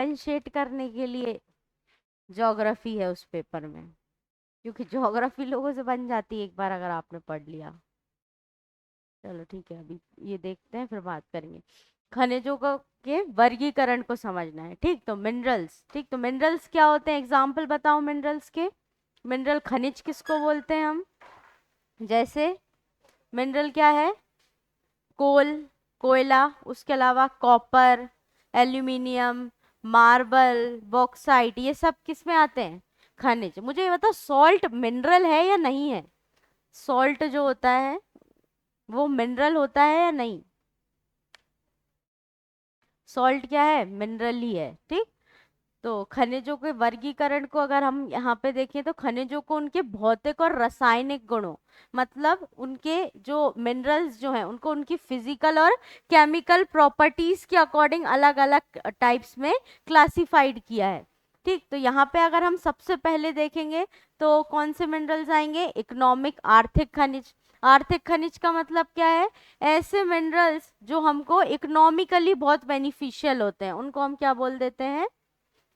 Differentiate करने के लिए ज्योग्राफी है उस पेपर में, क्योंकि ज्योग्राफी लोगों से बन जाती है एक बार अगर आपने पढ़ लिया। चलो ठीक है, अभी ये देखते हैं फिर बात करेंगे। खनिजों को के वर्गीकरण को समझना है। ठीक, तो मिनरल्स, ठीक, तो मिनरल्स क्या होते हैं, एग्जाम्पल बताओ मिनरल्स के। मिनरल खनिज किसको बोलते हैं हम? जैसे मिनरल क्या है? कोल, कोयला, उसके अलावा कॉपर, एल्यूमिनियम, मार्बल, बॉक्साइट, ये सब किस में आते हैं? खनिज। मुझे ये बताओ, सॉल्ट मिनरल है या नहीं है? सॉल्ट जो होता है वो मिनरल होता है या नहीं? सॉल्ट क्या है? मिनरल ही है। ठीक, तो खनिजों के वर्गीकरण को अगर हम यहाँ पे देखें तो खनिजों को उनके भौतिक और रासायनिक गुणों, मतलब उनके जो मिनरल्स जो हैं उनको उनकी फिजिकल और केमिकल प्रॉपर्टीज के अकॉर्डिंग अलग अलग टाइप्स में क्लासिफाइड किया है। ठीक, तो यहाँ पे अगर हम सबसे पहले देखेंगे तो कौन से मिनरल्स आएंगे? इकोनॉमिक, आर्थिक खनिज। आर्थिक खनिज का मतलब क्या है? ऐसे मिनरल्स जो हमको इकोनॉमिकली बहुत बेनिफिशियल होते हैं उनको हम क्या बोल देते हैं?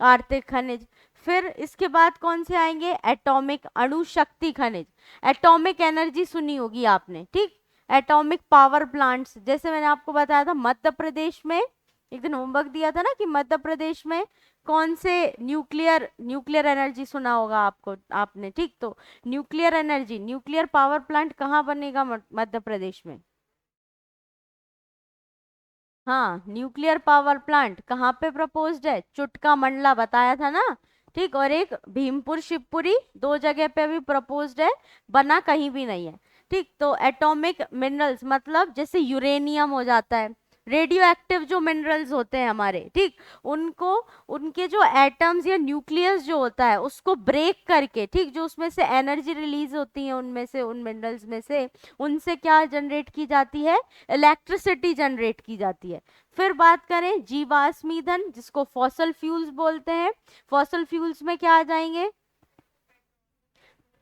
आर्थिक खनिज। फिर इसके बाद कौन से आएंगे? एटॉमिक, अणु शक्ति खनिज। एटॉमिक एनर्जी सुनी होगी आपने, ठीक, एटॉमिक पावर प्लांट्स। जैसे मैंने आपको बताया था मध्य प्रदेश में, एक दिन होमवर्क दिया था ना कि मध्य प्रदेश में कौन से न्यूक्लियर, न्यूक्लियर एनर्जी सुना होगा आपको आपने, ठीक, तो nuclear energy, nuclear power plant कहाँ बनेगा मध्य प्रदेश में? हाँ, न्यूक्लियर पावर प्लांट कहाँ पे प्रपोज्ड है? चुटका मंडला बताया था ना। ठीक, और एक भीमपुर शिवपुरी, दो जगह पे भी प्रपोज्ड है, बना कहीं भी नहीं है। ठीक, तो एटॉमिक मिनरल्स मतलब जैसे यूरेनियम हो जाता है, रेडियो एक्टिव जो मिनरल्स होते हैं हमारे, ठीक, उनको, उनके जो एटम्स या न्यूक्लियस जो होता है उसको ब्रेक करके, ठीक, जो उसमें से एनर्जी रिलीज होती है उनमें से, उन मिनरल्स में से, उनसे क्या जनरेट की जाती है? इलेक्ट्रिसिटी जनरेट की जाती है। फिर बात करें जीवाश्म ईंधन जिसको फॉसल फ्यूल्स बोलते हैं, फॉसल फ्यूल्स में क्या आ जाएंगे?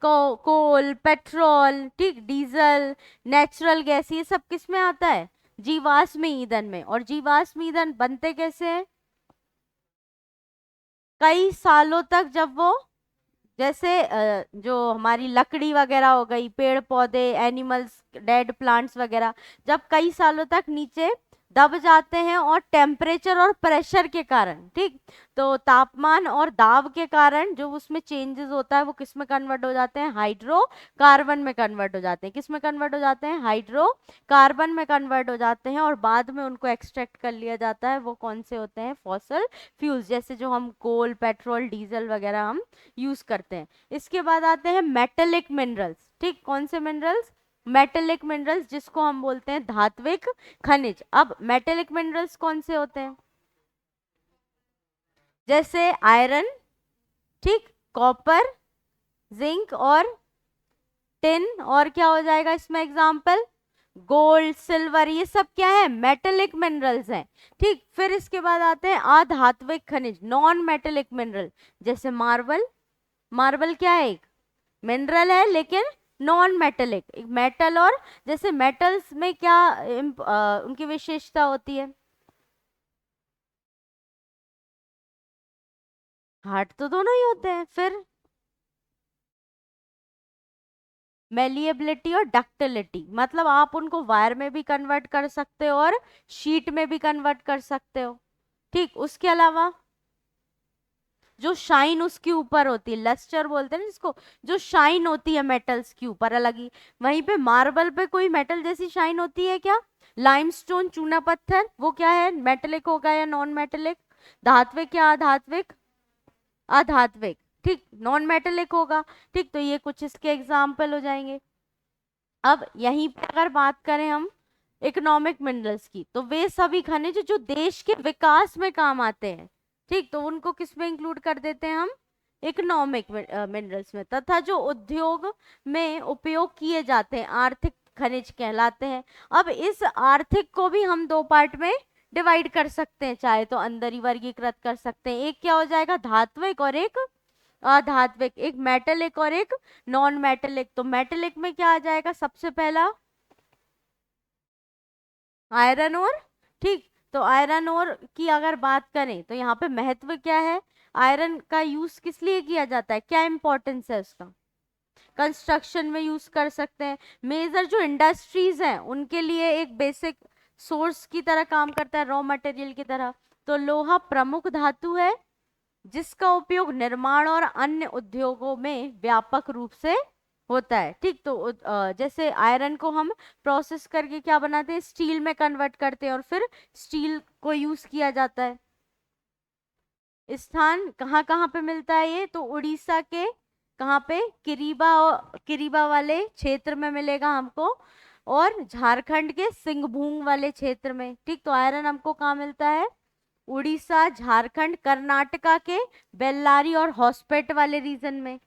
कोल, पेट्रोल, ठीक, डीजल, नेचुरल गैस, ये सब किस में आता है? जीवाश्म ईंधन में। और जीवाश्म ईंधन बनते कैसे हैं? कई सालों तक जब वो, जैसे जो हमारी लकड़ी वगैरह हो गई, पेड़ पौधे, एनिमल्स, डेड प्लांट्स वगैरह, जब कई सालों तक नीचे दब जाते हैं और टेम्परेचर और प्रेशर के कारण, ठीक, तो तापमान और दाब के कारण जो उसमें चेंजेस होता है वो किस में कन्वर्ट हो जाते हैं? हाइड्रोकार्बन में कन्वर्ट हो जाते हैं। किस में कन्वर्ट हो जाते हैं? हाइड्रोकार्बन में कन्वर्ट हो जाते हैं, और बाद में उनको एक्सट्रैक्ट कर लिया जाता है। वो कौन से होते हैं? फॉसल फ्यूल्स, जैसे जो हम कोल, पेट्रोल, डीजल वगैरह हम यूज करते हैं। इसके बाद आते हैं मेटेलिक मिनरल्स। ठीक, कौन से मिनरल्स? मेटेलिक मिनरल्स, जिसको हम बोलते हैं धात्विक खनिज। अब मेटेलिक मिनरल्स कौन से होते हैं? जैसे आयरन, ठीक, कॉपर, जिंक और टिन, और क्या हो जाएगा इसमें एग्जाम्पल? गोल्ड, सिल्वर, ये सब क्या है? मेटेलिक मिनरल्स हैं। ठीक, फिर इसके बाद आते हैं अधात्विक खनिज, नॉन मेटेलिक मिनरल। जैसे मार्बल, मार्बल क्या है? एक मिनरल है लेकिन नॉन मेटेलिक, एक मेटल। और जैसे मेटल्स में क्या उनकी विशेषता होती है? हार्ड तो दोनों ही होते हैं। फिर मेलिएबिलिटी और डक्टिलिटी, मतलब आप उनको वायर में भी कन्वर्ट कर सकते हो और शीट में भी कन्वर्ट कर सकते हो। ठीक, उसके अलावा जो शाइन उसके ऊपर होती है, लस्टर बोलते हैं ना जिसको, जो शाइन होती है मेटल्स के ऊपर अलग ही, वहीं पे मार्बल पे कोई मेटल जैसी शाइन होती है क्या? लाइमस्टोन, चूना पत्थर, वो क्या है? मेटेलिक होगा या नॉन मेटेलिक? धात्विक या अधात्विक? अधात्विक। ठीक, नॉन मेटेलिक होगा। ठीक, तो ये कुछ इसके एग्जाम्पल हो जाएंगे। अब यहीं पे अगर बात करें हम इकोनॉमिक मिनरल्स की, तो वे सभी खनिज जो देश के विकास में काम आते हैं, ठीक, तो उनको किस में इंक्लूड कर देते हैं हम? इकोनॉमिक मिनरल्स में। तथा जो उद्योग में उपयोग किए जाते हैं आर्थिक खनिज कहलाते हैं। अब इस आर्थिक को भी हम दो पार्ट में डिवाइड कर सकते हैं, चाहे तो अंदर ही वर्गीकृत कर सकते हैं। एक क्या हो जाएगा? धात्विक और एक अधात्विक, एक मेटेलिक और एक नॉन मेटेलिक। तो मेटेलिक में क्या आ जाएगा? सबसे पहला आयरन और, ठीक, तो आयरन ओर की अगर बात करें तो यहाँ पे महत्व क्या है, आयरन का यूज किस लिए किया जाता है, क्या इंपॉर्टेंस है उसका, कंस्ट्रक्शन में यूज कर सकते हैं, मेजर जो इंडस्ट्रीज हैं उनके लिए एक बेसिक सोर्स की तरह काम करता है, रॉ मटेरियल की तरह। तो लोहा प्रमुख धातु है जिसका उपयोग निर्माण और अन्य उद्योगों में व्यापक रूप से होता है। ठीक, तो जैसे आयरन को हम प्रोसेस करके क्या बनाते हैं, स्टील में कन्वर्ट करते हैं और फिर स्टील को यूज किया जाता है। स्थान कहाँ कहाँ पे मिलता है ये, तो उड़ीसा के कहाँ पे, किरीबा वाले क्षेत्र में मिलेगा हमको, और झारखंड के सिंहभूम वाले क्षेत्र में। ठीक, तो आयरन हमको कहाँ मिलता है, उड़ीसा, झारखंड, कर्नाटका के बेल्लारी और हॉस्पेट वाले रीजन में।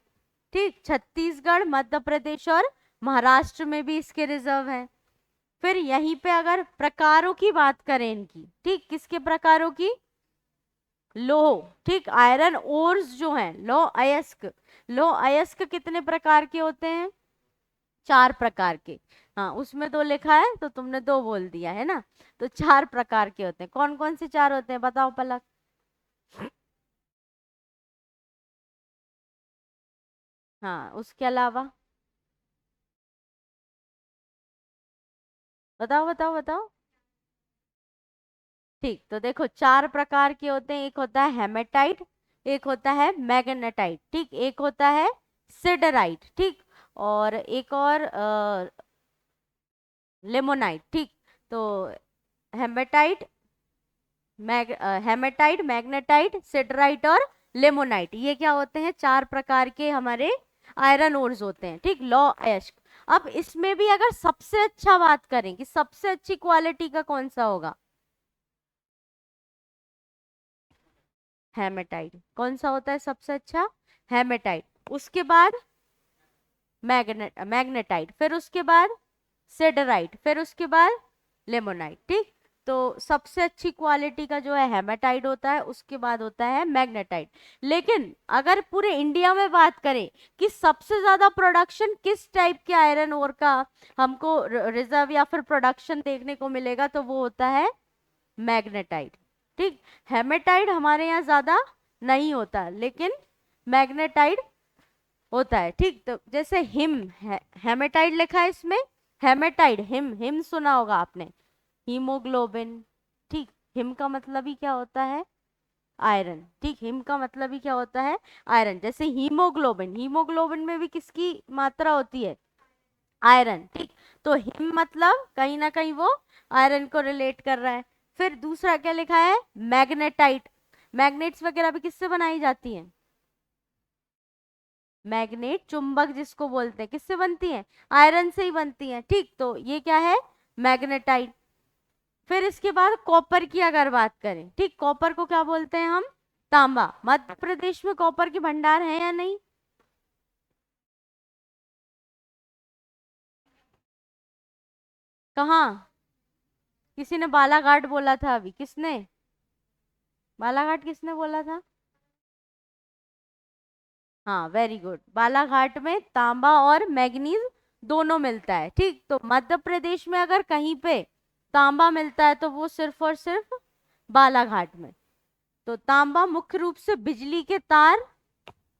ठीक, छत्तीसगढ़, मध्य प्रदेश और महाराष्ट्र में भी इसके रिजर्व हैं। फिर यहीं पे अगर प्रकारों की बात करें इनकी, ठीक, किसके प्रकारों की, लोह, ठीक, आयरन ओर्स जो हैं, लोह अयस्क कितने प्रकार के होते हैं, 4 प्रकार के। हाँ, उसमें 2 लिखा है तो तुमने 2 बोल दिया है ना, तो 4 प्रकार के होते हैं। कौन कौन से 4 होते हैं बताओ पलक। हाँ, उसके अलावा बताओ बताओ बताओ। ठीक, तो देखो 4 प्रकार के होते हैं, एक होता है हेमेटाइट, एक होता है मैग्नेटाइट, ठीक, एक होता है सिडराइट, ठीक, और एक और लेमोनाइट। ठीक, तो हेमेटाइट, हेमेटाइट, मैग्नेटाइट, सिडराइट और लेमोनाइट, ये क्या होते हैं, 4 प्रकार के हमारे आयरन ओर्स होते हैं। ठीक, लौ अयस्क। अब इसमें भी अगर सबसे अच्छा बात करें कि सबसे अच्छी क्वालिटी का कौन सा होगा, हेमेटाइट। कौन सा होता है सबसे अच्छा, हेमेटाइट। उसके बाद मैग्नेटाइट, फिर उसके बाद सिडराइट, फिर उसके बाद लेमोनाइट। ठीक, तो सबसे अच्छी क्वालिटी का जो है हेमेटाइट होता है, उसके बाद होता है मैग्नेटाइट। लेकिन अगर पूरे इंडिया में बात करें कि सबसे ज्यादा प्रोडक्शन किस टाइप के आयरन ओर का हमको रिजर्व या फिर प्रोडक्शन देखने को मिलेगा, तो वो होता है मैग्नेटाइट। ठीक, हेमेटाइट हमारे यहाँ ज्यादा नहीं होता लेकिन मैग्नेटाइट होता है। ठीक, तो जैसे हेमेटाइट लिखा है इसमें, हेमेटाइट, हिम सुना होगा आपने, हीमोग्लोबिन। ठीक, हिम का मतलब ही क्या होता है, आयरन। ठीक, हिम का मतलब ही क्या होता है, आयरन। जैसे हीमोग्लोबिन, हीमोग्लोबिन में भी किसकी मात्रा होती है, आयरन। ठीक, तो हिम मतलब कहीं ना कहीं वो आयरन को रिलेट कर रहा है। फिर दूसरा क्या लिखा है, मैग्नेटाइट। मैग्नेट्स वगैरह भी किससे बनाई जाती हैं, मैग्नेट, चुंबक जिसको बोलते हैं, किससे बनती हैं, आयरन से ही बनती हैं। ठीक, तो ये क्या है, मैग्नेटाइट। फिर इसके बाद कॉपर की अगर बात करें, ठीक, कॉपर को क्या बोलते हैं हम, तांबा। मध्य प्रदेश में कॉपर के भंडार है या नहीं, कहाँ, किसी ने बालाघाट बोला था अभी, किसने, बालाघाट किसने बोला था, हाँ वेरी गुड, बालाघाट में तांबा और मैग्नीज दोनों मिलता है। ठीक, तो मध्य प्रदेश में अगर कहीं पे तांबा मिलता है तो वो सिर्फ और सिर्फ बालाघाट में। तो तांबा मुख्य रूप से बिजली के तार,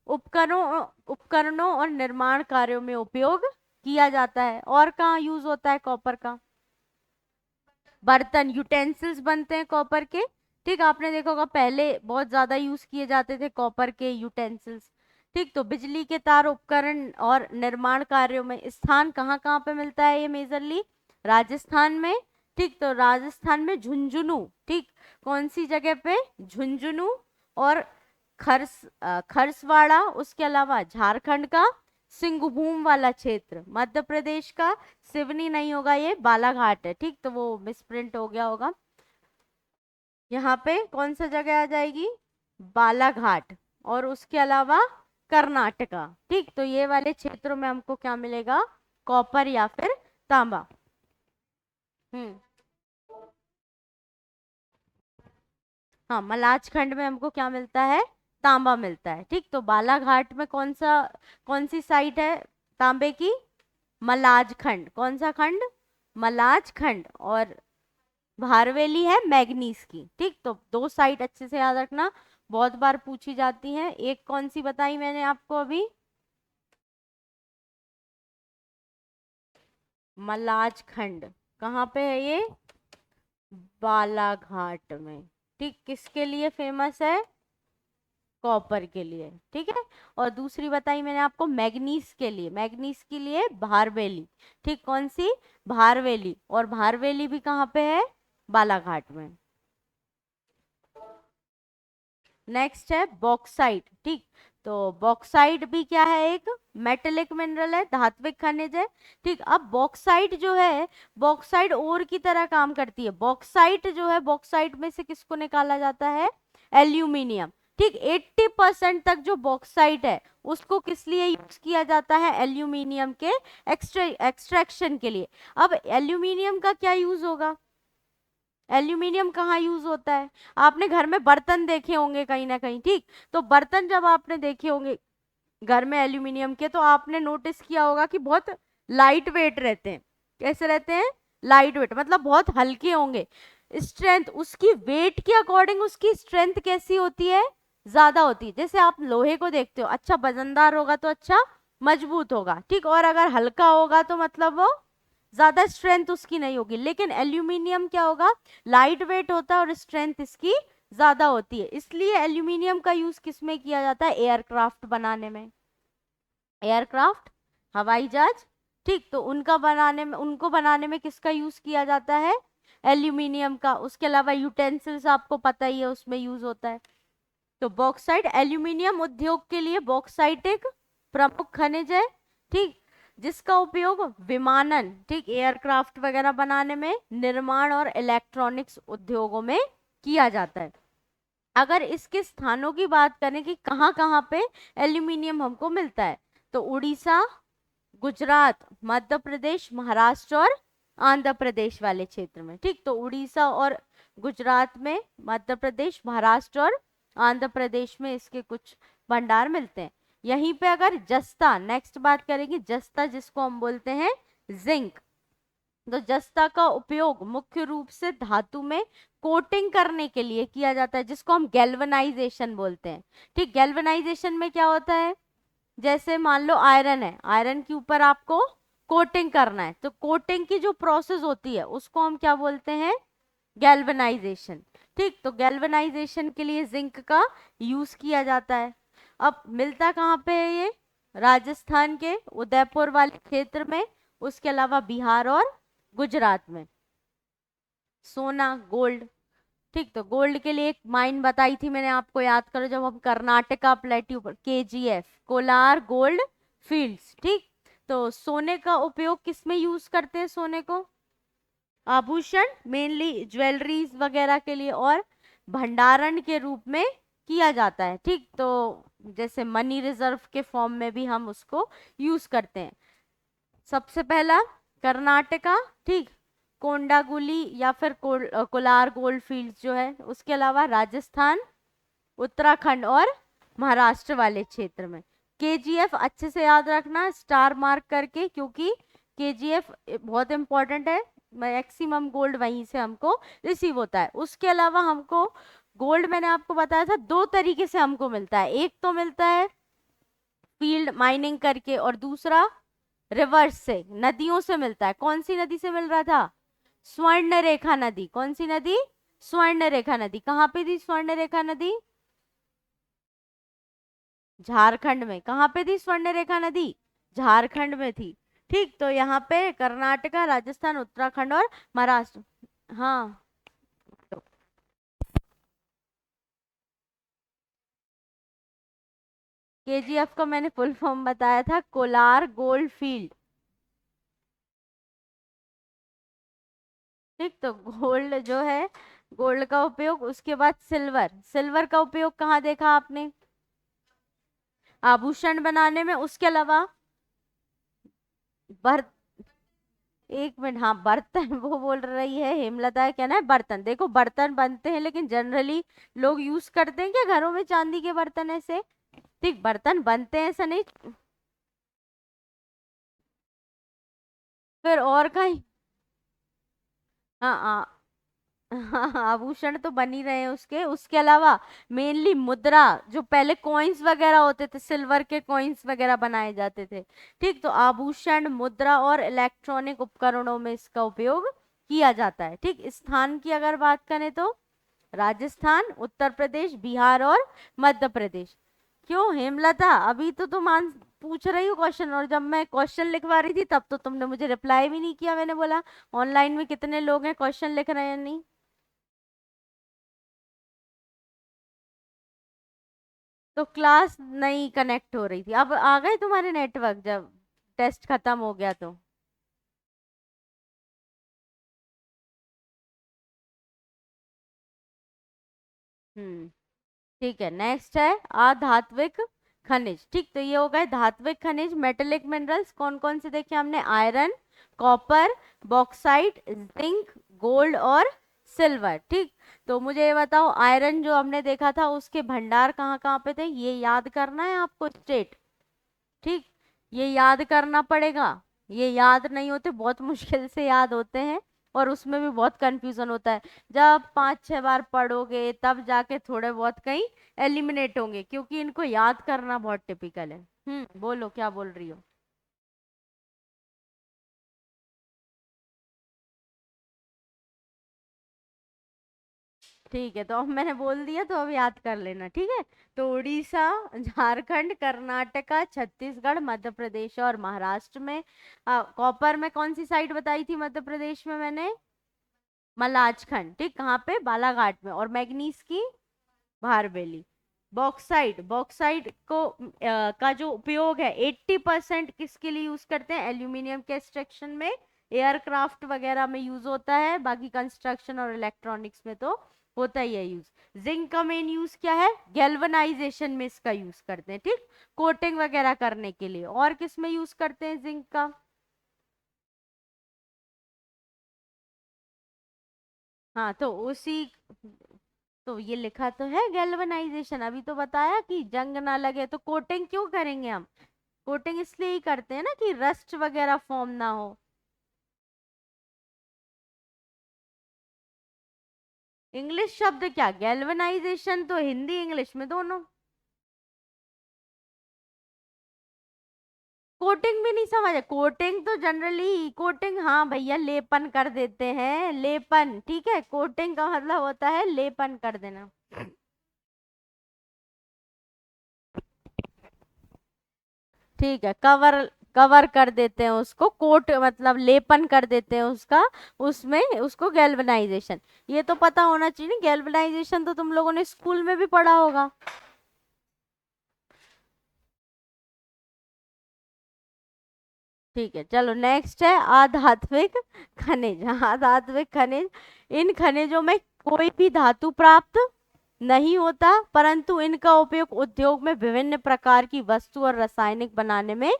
उपकरणों उपकरणों और निर्माण कार्यों में उपयोग किया जाता है। और कहाँ यूज होता है कॉपर का, बर्तन, यूटेंसिल्स बनते हैं कॉपर के। ठीक, आपने देखा होगा पहले बहुत ज्यादा यूज किए जाते थे कॉपर के यूटेंसिल्स। ठीक, तो बिजली के तार, उपकरण और निर्माण कार्यों में स्थान कहाँ कहाँ पे मिलता है ये मेजरली, राजस्थान में। ठीक, तो राजस्थान में झुंझुनू, ठीक, कौन सी जगह पे, झुंझुनू और खरसवाड़ा। उसके अलावा झारखंड का सिंहभूम वाला क्षेत्र, मध्य प्रदेश का सिवनी नहीं होगा, ये बालाघाट है। ठीक, तो वो मिसप्रिंट हो गया होगा, यहाँ पे कौन सा जगह आ जाएगी, बालाघाट। और उसके अलावा कर्नाटका। ठीक, तो ये वाले क्षेत्रों में हमको क्या मिलेगा, कॉपर या फिर तांबा। हम्म, हाँ, मलाज खंड में हमको क्या मिलता है, तांबा मिलता है। ठीक, तो बालाघाट में कौन सी साइट है तांबे की, मलाज खंड। कौन सा खंड, मलाज खंड। और भारवेली है मैग्नीज की। ठीक, तो दो साइट अच्छे से याद रखना, बहुत बार पूछी जाती है। एक कौन सी बताई मैंने आपको अभी, मलाजखंड, कहाँ पे है ये, बालाघाट में। ठीक, किसके लिए फेमस है, कॉपर के लिए। ठीक है, और दूसरी बताई मैंने आपको मैग्नीज के लिए, मैग्नीज के लिए भारवेली। ठीक, कौन सी, भारवेली, और भारवेली भी कहाँ पे है, बालाघाट में। नेक्स्ट है बॉक्साइट। ठीक, तो बॉक्साइट भी क्या है, एक मेटेलिक मिनरल है, धात्विक खनिज है। ठीक, अब बॉक्साइट जो है, बॉक्साइट ओर की तरह काम करती है। बॉक्साइट जो है, बॉक्साइट में से किसको निकाला जाता है, एल्यूमिनियम। ठीक, 80% तक जो बॉक्साइट है उसको किस लिए यूज किया जाता है, एल्यूमिनियम के एक्सट्रैक्शन के लिए। अब एल्यूमिनियम का क्या यूज होगा, एल्यूमिनियम कहाँ यूज होता है, आपने घर में बर्तन देखे होंगे कहीं ना कहीं। ठीक, तो बर्तन जब आपने देखे होंगे घर में एल्यूमिनियम के, तो आपने नोटिस किया होगा कि बहुत लाइट वेट रहते हैं। कैसे रहते हैं, लाइट वेट, मतलब बहुत हल्के होंगे। स्ट्रेंथ उसकी वेट के अकॉर्डिंग उसकी स्ट्रेंथ कैसी होती है, ज्यादा होती है। जैसे आप लोहे को देखते हो, अच्छा वजनदार होगा तो अच्छा मजबूत होगा। ठीक, और अगर हल्का होगा तो मतलब वो ज्यादा स्ट्रेंथ उसकी नहीं होगी। लेकिन एल्यूमिनियम क्या होगा, लाइट वेट होता है और स्ट्रेंथ इसकी ज्यादा होती है। इसलिए एल्यूमिनियम का यूज किस में किया जाता है, एयरक्राफ्ट बनाने में, एयरक्राफ्ट, हवाई जहाज। ठीक, तो उनका बनाने में, उनको बनाने में किसका यूज किया जाता है, एल्यूमिनियम का। उसके अलावा यूटेंसिल्स आपको पता ही है उसमें यूज होता है। तो बॉक्साइट, एल्यूमिनियम उद्योग के लिए बॉक्साइट एक प्रमुख खनिज है। ठीक, जिसका उपयोग विमानन, ठीक, एयरक्राफ्ट वगैरह बनाने में, निर्माण और इलेक्ट्रॉनिक्स उद्योगों में किया जाता है। अगर इसके स्थानों की बात करें कि कहाँ कहाँ पे एल्यूमिनियम हमको मिलता है, तो उड़ीसा, गुजरात, मध्य प्रदेश, महाराष्ट्र और आंध्र प्रदेश वाले क्षेत्र में। ठीक, तो उड़ीसा और गुजरात में, मध्य प्रदेश, महाराष्ट्र और आंध्र प्रदेश में इसके कुछ भंडार मिलते हैं। यहीं पे अगर जस्ता, नेक्स्ट बात करेंगे जस्ता, जिसको हम बोलते हैं जिंक। तो जस्ता का उपयोग मुख्य रूप से धातु में कोटिंग करने के लिए किया जाता है, जिसको हम गैल्वेनाइजेशन बोलते हैं। ठीक, गैल्वेनाइजेशन में क्या होता है, जैसे मान लो आयरन है, आयरन के ऊपर आपको कोटिंग करना है, तो कोटिंग की जो प्रोसेस होती है उसको हम क्या बोलते हैं, गैल्वेनाइजेशन। ठीक, तो गैल्वेनाइजेशन के लिए जिंक का यूज किया जाता है। अब मिलता कहाँ पे है ये, राजस्थान के उदयपुर वाले क्षेत्र में, उसके अलावा बिहार और गुजरात में। सोना, गोल्ड। ठीक, तो गोल्ड के लिए एक माइन बताई थी मैंने आपको, याद करो, जब हम कर्नाटका प्लेट्यू पर, KGF, कोलार गोल्ड फील्ड्स। ठीक, तो सोने का उपयोग किस में यूज करते हैं, सोने को आभूषण, मेनली ज्वेलरीज वगैरह के लिए, और भंडारण के रूप में किया जाता है। ठीक, तो जैसे मनी रिजर्व के फॉर्म में भी हम उसको यूज करते हैं। सबसे पहला कर्नाटका, ठीक, कोंडागुली या फिर कोलार गोल्ड फील्ड्स जो है। उसके अलावा राजस्थान, उत्तराखंड और महाराष्ट्र वाले क्षेत्र में। KGF अच्छे से याद रखना, स्टार मार्क करके, क्योंकि KGF बहुत इंपॉर्टेंट है। मैक्सिमम गोल्ड वहीं से हमको रिसीव होता है। उसके अलावा हमको गोल्ड, मैंने आपको बताया था, दो तरीके से हमको मिलता है। एक तो मिलता है फील्ड माइनिंग करके, और दूसरा रिवर्स से, नदियों से मिलता है। कौन सी नदी से मिल रहा था, स्वर्ण रेखा नदी। कौन सी नदी, स्वर्ण रेखा नदी। कहाँ पे थी स्वर्ण रेखा नदी, झारखंड में। कहाँ पे थी स्वर्ण रेखा नदी, झारखंड में थी। ठीक, तो यहाँ पे कर्नाटका, राजस्थान, उत्तराखंड और महाराष्ट्र। हाँ, KGF का मैंने फुल फॉर्म बताया था, कोलार गोल्ड फील्ड। ठीक, तो गोल्ड जो है, गोल्ड का उपयोग, उसके बाद सिल्वर, सिल्वर का उपयोग कहाँ देखा आपने, आभूषण बनाने में। उसके अलावा बर एक मिनट, हाँ बर्तन वो बोल रही है हेमलता, क्या ना है, बर्तन। देखो बर्तन बनते हैं, लेकिन जनरली लोग यूज करते हैं क्या घरों में चांदी के बर्तन ऐसे। ठीक, बर्तन बनते हैं, ऐसा नहीं। फिर और कहीं, हाँ हाँ, हाँ आभूषण तो बन ही रहे हैं उसके उसके अलावा मेनली मुद्रा, जो पहले कॉइन्स वगैरह होते थे, सिल्वर के कॉइन्स वगैरह बनाए जाते थे। ठीक, तो आभूषण, मुद्रा और इलेक्ट्रॉनिक उपकरणों में इसका उपयोग किया जाता है। ठीक, स्थान की अगर बात करें तो राजस्थान, उत्तर प्रदेश, बिहार और मध्य प्रदेश। क्यों हेमलता, अभी तो तुम पूछ रही हो क्वेश्चन, और जब मैं क्वेश्चन लिखवा रही थी तब तो तुमने मुझे रिप्लाई भी नहीं किया। मैंने बोला ऑनलाइन में कितने लोग हैं, क्वेश्चन लिख रहे हैं नहीं। तो क्लास नहीं कनेक्ट हो रही थी, अब आ गए तुम्हारे नेटवर्क जब टेस्ट खत्म हो गया तो। हम्म, ठीक है। नेक्स्ट है अधात्विक खनिज। ठीक, तो ये हो गए धात्विक खनिज, मेटेलिक मिनरल्स। कौन कौन से देखे हमने? Iron, copper, bauxite, zinc, gold और सिल्वर। ठीक, तो मुझे ये बताओ आयरन जो हमने देखा था उसके भंडार कहाँ कहाँ पे थे, ये याद करना है आपको स्टेट। ठीक, ये याद करना पड़ेगा। ये याद नहीं होते, बहुत मुश्किल से याद होते हैं और उसमें भी बहुत कंफ्यूजन होता है। जब 5-6 बार पढ़ोगे तब जाके थोड़े बहुत कहीं एलिमिनेट होंगे, क्योंकि इनको याद करना बहुत टिपिकल है। बोलो क्या बोल रही हो? ठीक है, तो अब मैंने बोल दिया तो अब याद कर लेना। ठीक है, तो उड़ीसा, झारखंड, कर्नाटका, छत्तीसगढ़, मध्य प्रदेश और महाराष्ट्र में। कॉपर में कौन सी साइड बताई थी मध्य प्रदेश में मैंने? मलाजखंड। ठीक, कहाँ पे? बालाघाट में। और मैग्नीज की? भारवेली। बॉक्साइड, बॉक्साइड को का जो उपयोग है 80% किसके लिए यूज करते हैं? एल्यूमिनियम के एक्सट्रैक्शन में, एयरक्राफ्ट वगैरह में यूज होता है, बाकी कंस्ट्रक्शन और इलेक्ट्रॉनिक्स में तो होता ही है यूज। जिंक का मेन यूज क्या है? गैल्वनाइजेशन में इसका यूज करते हैं। ठीक, कोटिंग वगैरह करने के लिए। और किस में यूज करते हैं जिंक का? हाँ, तो उसी, तो ये लिखा तो है गैल्वनाइजेशन, अभी तो बताया कि जंग ना लगे। तो कोटिंग क्यों करेंगे हम? कोटिंग इसलिए ही करते हैं ना कि रस्ट वगैरह फॉर्म ना हो। इंग्लिश शब्द क्या? गैल्वनाइजेशन तो हिंदी इंग्लिश में दोनों। कोटिंग भी नहीं समझ? कोटिंग तो जनरली, कोटिंग हाँ भैया लेपन कर देते हैं, लेपन। ठीक है, कोटिंग का मतलब होता है लेपन कर देना। ठीक है, कवर, कवर कर देते हैं उसको, कोट मतलब लेपन कर देते हैं उसका, उसमें उसको गैल्वनाइजेशन। ये तो पता होना चाहिए। गैल्वनाइजेशन तो तुम लोगों ने स्कूल में भी पढ़ा होगा। ठीक है, चलो नेक्स्ट है अधात्विक खनिज। अधात्विक खनिज, इन खनिजों में कोई भी धातु प्राप्त नहीं होता, परंतु इनका उपयोग उद्योग में विभिन्न प्रकार की वस्तु और रासायनिक बनाने में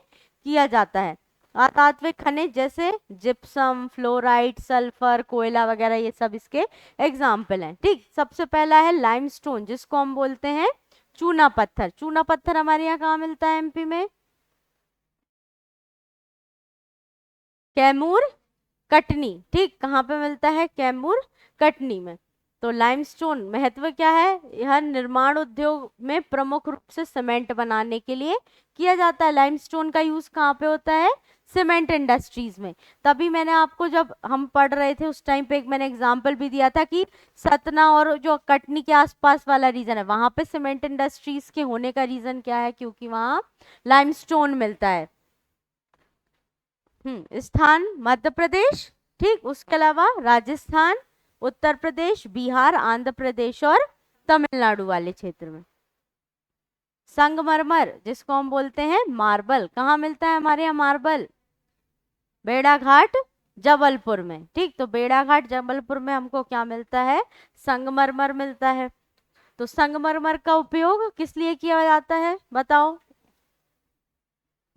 किया जाता है। अधात्विक खनिज जैसे जिप्सम, फ्लोराइड, सल्फर, कोयला वगैरह, ये सब इसके एग्जाम्पल हैं। ठीक, सबसे पहला है लाइमस्टोन, जिसको हम बोलते हैं चूना पत्थर। चूना पत्थर हमारे यहाँ कहाँ मिलता है? एमपी में कैमूर, कटनी। ठीक, कहाँ पे मिलता है? कैमूर, कटनी में। तो लाइमस्टोन महत्व क्या है? यह निर्माण उद्योग में प्रमुख रूप से सीमेंट बनाने के लिए किया जाता है। लाइमस्टोन का यूज कहाँ पे होता है? सीमेंट इंडस्ट्रीज में। तभी मैंने आपको, जब हम पढ़ रहे थे उस टाइम पे, एक मैंने एग्जांपल भी दिया था कि सतना और जो कटनी के आसपास वाला रीजन है वहां पे सीमेंट इंडस्ट्रीज के होने का रीजन क्या है? क्योंकि वहां लाइमस्टोन मिलता है। स्थान मध्य प्रदेश। ठीक, उसके अलावा राजस्थान, उत्तर प्रदेश, बिहार, आंध्र प्रदेश और तमिलनाडु वाले क्षेत्र में। संगमरमर, जिसको हम बोलते हैं मार्बल, कहाँ मिलता है हमारे यहाँ मार्बल? बेड़ाघाट, जबलपुर में। ठीक, तो बेड़ाघाट जबलपुर में हमको क्या मिलता है? संगमरमर मिलता है। तो संगमरमर का उपयोग किस लिए किया जाता है बताओ?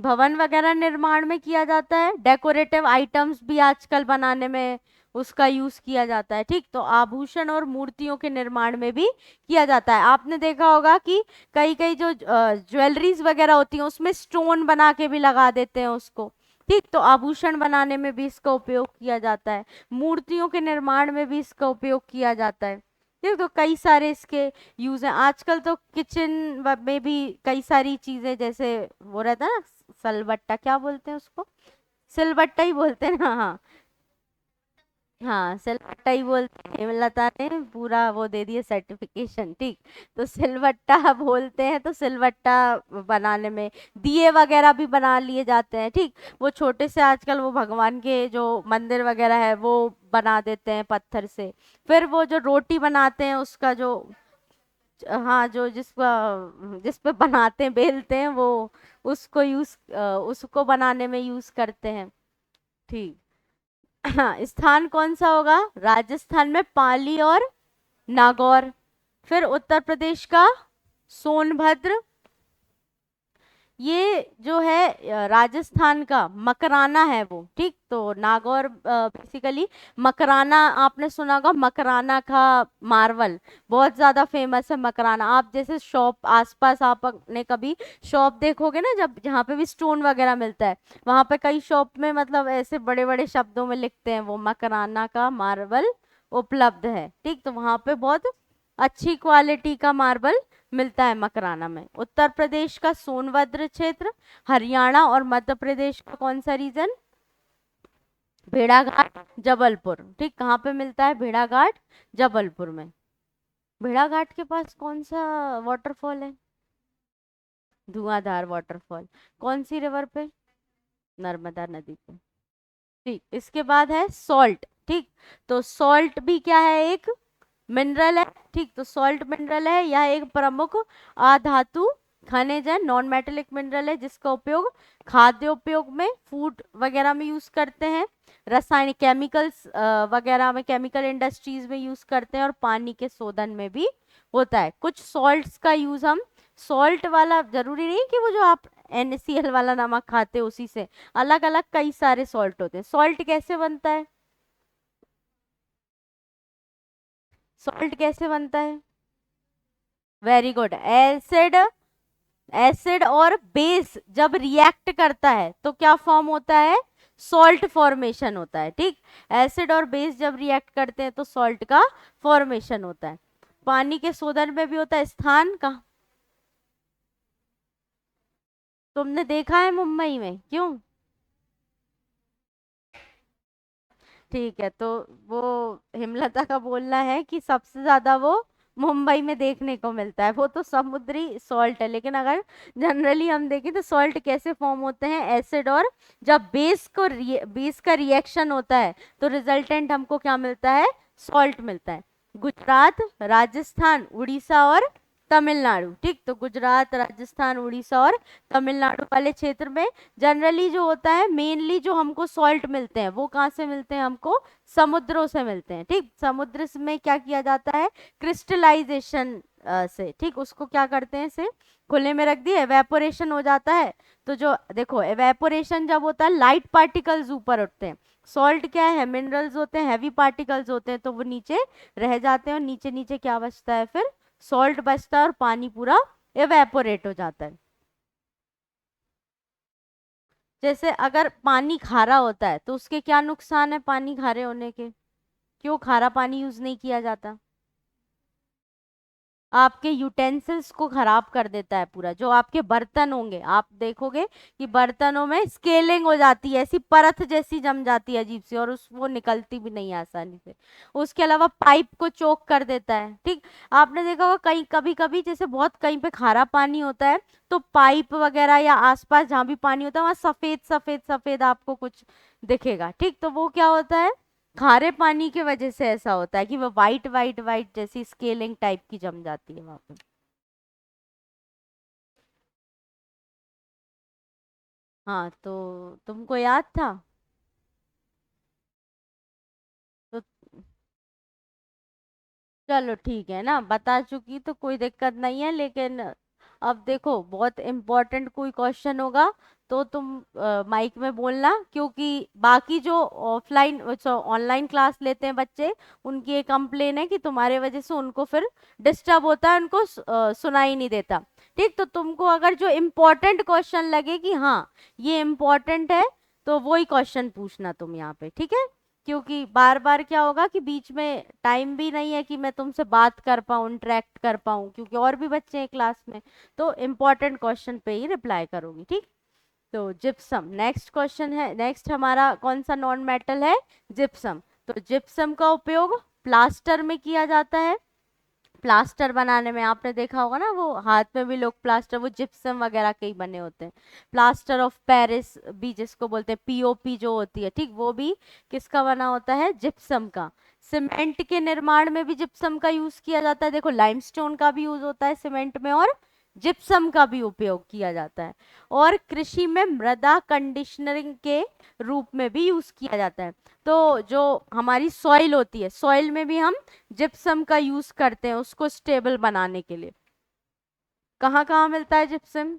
भवन वगैरह निर्माण में किया जाता है, डेकोरेटिव आइटम्स भी आजकल बनाने में उसका यूज किया जाता है। ठीक, तो आभूषण और मूर्तियों के निर्माण में भी किया जाता है। आपने देखा होगा कि कई कई जो ज्वेलरीज वगैरह होती हैं उसमें स्टोन बना के भी लगा देते हैं उसको। ठीक, तो आभूषण बनाने में भी इसका उपयोग किया जाता है, मूर्तियों के निर्माण में भी इसका उपयोग किया जाता है। ठीक, तो कई सारे इसके यूज हैं। आजकल तो किचन में भी कई सारी चीजें, जैसे वो रहता है ना सलबट्टा, क्या बोलते हैं उसको, सिलबट्टा ही बोलते हैं ना, हाँ हाँ सिलबट्टा ही बोलते हैं। हेमलता ने पूरा वो दे दिया सर्टिफिकेशन। ठीक, तो सिलबट्टा बोलते हैं, तो सिलबट्टा बनाने में दिए वगैरह भी बना लिए जाते हैं। ठीक, वो छोटे से आजकल वो भगवान के जो मंदिर वगैरह है वो बना देते हैं पत्थर से। फिर वो जो रोटी बनाते हैं उसका जो, हाँ जो जिस पे बनाते हैं बेलते हैं वो, उसको बनाने में यूज करते हैं। ठीक, हाँ स्थान कौन सा होगा, राजस्थान में पाली और नागौर। फिर उत्तर प्रदेश का सोनभद्र। ये जो है राजस्थान का मकराना है वो। ठीक, तो नागौर बेसिकली मकराना, आपने सुना होगा मकराना का मार्वल बहुत ज्यादा फेमस है। मकराना, आप जैसे शॉप आसपास आपने कभी शॉप देखोगे ना, जब जहाँ पे भी स्टोन वगैरह मिलता है, वहां पे कई शॉप में मतलब ऐसे बड़े बड़े शब्दों में लिखते हैं वो मकराना का मार्बल उपलब्ध है। ठीक, तो वहां पे बहुत अच्छी क्वालिटी का मार्बल मिलता है मकराना में। उत्तर प्रदेश का सोनभद्र क्षेत्र, हरियाणा और मध्य प्रदेश का कौन सा रीजन, भेड़ाघाट जबलपुर। ठीक, कहाँ पे मिलता है, भेड़ाघाट जबलपुर में। भेड़ाघाट के पास कौन सा वाटरफॉल है, धुआंधार वाटरफॉल, कौन सी रिवर पे, नर्मदा नदी पे। ठीक, इसके बाद है सॉल्ट। ठीक, तो सॉल्ट भी क्या है, एक मिनरल है। ठीक, तो सॉल्ट मिनरल है, यह एक प्रमुख अधातु खनिज है, नॉन मेटेलिक मिनरल है, जिसका उपयोग खाद्य उपयोग में, फूड वगैरह में यूज करते हैं, रासायनिक केमिकल्स वगैरह में, केमिकल इंडस्ट्रीज में यूज करते हैं, और पानी के शोधन में भी होता है। कुछ सॉल्ट्स का यूज हम, सॉल्ट वाला जरूरी नहीं कि वो जो आप NaCl वाला नमक खाते हो उसी से, अलग अलग कई सारे सॉल्ट होते हैं। सॉल्ट कैसे बनता है, सॉल्ट कैसे बनता है, वेरी गुड, एसिड, एसिड और बेस जब रिएक्ट करता है तो क्या फॉर्म होता है, सॉल्ट फॉर्मेशन होता है। ठीक, एसिड और बेस जब रिएक्ट करते हैं तो सॉल्ट का फॉर्मेशन होता है। पानी के शोधन में भी होता है। स्थान का तुमने देखा है मुंबई में, क्यों, ठीक है, तो वो हेमलता का बोलना है कि सबसे ज्यादा वो मुंबई में देखने को मिलता है, वो तो समुद्री सॉल्ट है। लेकिन अगर जनरली हम देखें तो सॉल्ट कैसे फॉर्म होते हैं, एसिड, और जब बेस का रिएक्शन होता है तो रिजल्टेंट हमको क्या मिलता है, सॉल्ट मिलता है। गुजरात, राजस्थान, उड़ीसा और तमिलनाडु। ठीक, तो गुजरात, राजस्थान, उड़ीसा और तमिलनाडु वाले क्षेत्र में जनरली जो होता है, मेनली जो हमको सॉल्ट मिलते हैं वो कहाँ से मिलते हैं, हमको समुद्रों से मिलते हैं। ठीक, समुद्र में क्या किया जाता है, क्रिस्टलाइजेशन से, ठीक, उसको क्या करते हैं, इसे खुले में रख दिए, एवेपोरेशन हो जाता है। तो जो देखो एवेपोरेशन जब होता है, लाइट पार्टिकल्स ऊपर उठते हैं। सॉल्ट क्या है, मिनरल्स होते हैं, हैवी पार्टिकल्स होते हैं, तो वो नीचे रह जाते हैं, और नीचे नीचे क्या बचता है, फिर सॉल्ट बचता है, और पानी पूरा एवेपोरेट हो जाता है। जैसे अगर पानी खारा होता है तो उसके क्या नुकसान है, पानी खारे होने के, क्यों खारा पानी यूज नहीं किया जाता, आपके यूटेंसिल्स को खराब कर देता है पूरा। जो आपके बर्तन होंगे, आप देखोगे कि बर्तनों में स्केलिंग हो जाती है, ऐसी परत जैसी जम जाती है अजीब सी, और उस वो निकलती भी नहीं है आसानी से। उसके अलावा पाइप को चोक कर देता है। ठीक, आपने देखा होगा कहीं कभी कभी जैसे बहुत कहीं पे खारा पानी होता है तो पाइप वगैरह या आसपास जहाँ भी पानी होता है वहां सफेद सफेद सफेद आपको कुछ दिखेगा। ठीक, तो वो क्या होता है, खारे पानी की वजह से ऐसा होता है कि वो वाइट वाइट वाइट जैसी स्केलिंग टाइप की जम जाती है वहां पे। हाँ, तो तुमको याद था, तो चलो ठीक है ना, बता चुकी तो कोई दिक्कत नहीं है। लेकिन अब देखो बहुत इम्पोर्टेंट कोई क्वेश्चन होगा तो तुम माइक में बोलना, क्योंकि बाकी जो ऑफलाइन ऑनलाइन क्लास लेते हैं बच्चे, उनकी एक कंप्लेन है कि तुम्हारे वजह से उनको फिर डिस्टर्ब होता है, उनको सुनाई नहीं देता। ठीक, तो तुमको अगर जो इम्पोर्टेंट क्वेश्चन लगे कि हाँ ये इम्पोर्टेंट है, तो वही क्वेश्चन पूछना तुम यहाँ पे, ठीक है, क्योंकि बार बार क्या होगा कि बीच में टाइम भी नहीं है कि मैं तुमसे बात कर पाऊँ, इंटरेक्ट कर पाऊँ, क्योंकि और भी बच्चे हैं क्लास में। तो इम्पोर्टेंट क्वेश्चन पे ही रिप्लाई करोगी, ठीक। तो जिप्सम नेक्स्ट क्वेश्चन है। नेक्स्ट हमारा कौन सा नॉन मेटल है? जिप्सम। तो जिप्सम का उपयोग प्लास्टर में किया जाता है। प्लास्टर बनाने में आपने देखा होगा ना, वो हाथ में भी लोग प्लास्टर, वो जिप्सम वगैरह के ही बने होते हैं। प्लास्टर ऑफ पेरिस भी जिसको बोलते हैं, पीओपी जो होती है, ठीक, वो भी किसका बना होता है? जिप्सम का। सीमेंट के निर्माण में भी जिप्सम का यूज किया जाता है। देखो लाइमस्टोन का भी यूज होता है सीमेंट में, और जिप्सम का भी उपयोग किया जाता है। और कृषि में मृदा कंडीशनरिंग के रूप में भी यूज किया जाता है। तो जो हमारी सॉइल होती है, सॉइल में भी हम जिप्सम का यूज करते हैं उसको स्टेबल बनाने के लिए। कहाँ कहाँ मिलता है जिप्सम?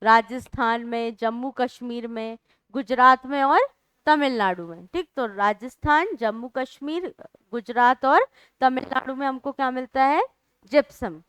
राजस्थान में, जम्मू कश्मीर में, गुजरात में और तमिलनाडु में, ठीक। तो राजस्थान, जम्मू कश्मीर, गुजरात और तमिलनाडु में हमको क्या मिलता है? जिप्सम।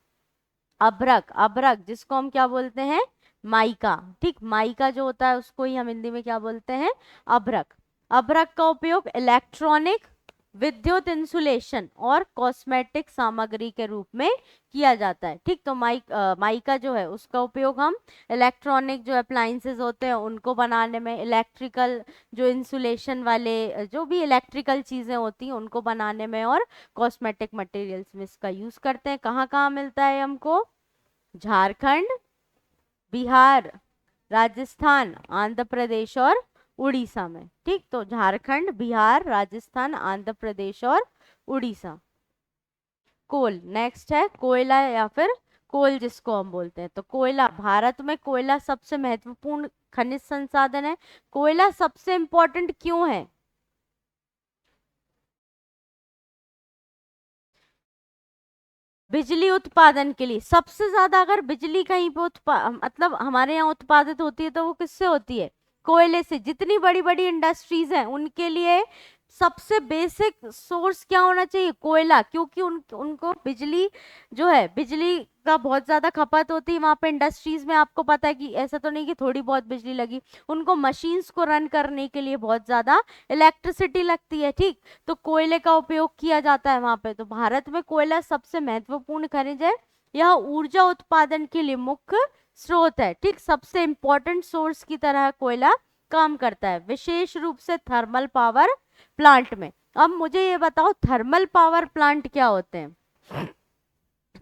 अभ्रक, अभ्रक जिसको हम क्या बोलते हैं? माइका, ठीक। माइका जो होता है उसको ही हम हिंदी में क्या बोलते हैं? अभ्रक। अभ्रक का उपयोग इलेक्ट्रॉनिक, विद्युत इंसुलेशन और कॉस्मेटिक सामग्री के रूप में किया जाता है, ठीक। तो माइका जो है उसका उपयोग हम इलेक्ट्रॉनिक जो अप्लायंसेस होते हैं उनको बनाने में, इलेक्ट्रिकल जो इंसुलेशन वाले जो भी इलेक्ट्रिकल चीजें होती हैं उनको बनाने में, और कॉस्मेटिक मटेरियल्स में इसका यूज करते हैं। कहाँ कहाँ मिलता है हमको? झारखंड, बिहार, राजस्थान, आंध्र प्रदेश और उड़ीसा में, ठीक। तो झारखंड, बिहार, राजस्थान, आंध्र प्रदेश और उड़ीसा। कोल नेक्स्ट है, कोयला या फिर कोल जिसको हम बोलते हैं। तो कोयला, भारत में कोयला सबसे महत्वपूर्ण खनिज संसाधन है। कोयला सबसे इंपॉर्टेंट क्यों है? बिजली उत्पादन के लिए सबसे ज्यादा। अगर बिजली कहीं पे मतलब हमारे यहाँ उत्पादित होती है तो वो किससे होती है? कोयले से। जितनी बड़ी बड़ी इंडस्ट्रीज हैं उनके लिए सबसे बेसिक सोर्स क्या होना चाहिए? कोयला, क्योंकि उनको बिजली जो है, बिजली का बहुत ज्यादा खपत होती है वहां पे इंडस्ट्रीज में। आपको पता है कि ऐसा तो नहीं कि थोड़ी बहुत बिजली लगी, उनको मशीन्स को रन करने के लिए बहुत ज्यादा इलेक्ट्रिसिटी लगती है, ठीक। तो कोयले का उपयोग किया जाता है वहां पे। तो भारत में कोयला सबसे महत्वपूर्ण खनिज है। यह ऊर्जा उत्पादन के लिए मुख्य स्रोत है, ठीक। सबसे इंपॉर्टेंट सोर्स की तरह कोयला काम करता है, विशेष रूप से थर्मल पावर प्लांट में। अब मुझे ये बताओ, थर्मल पावर प्लांट क्या होते हैं?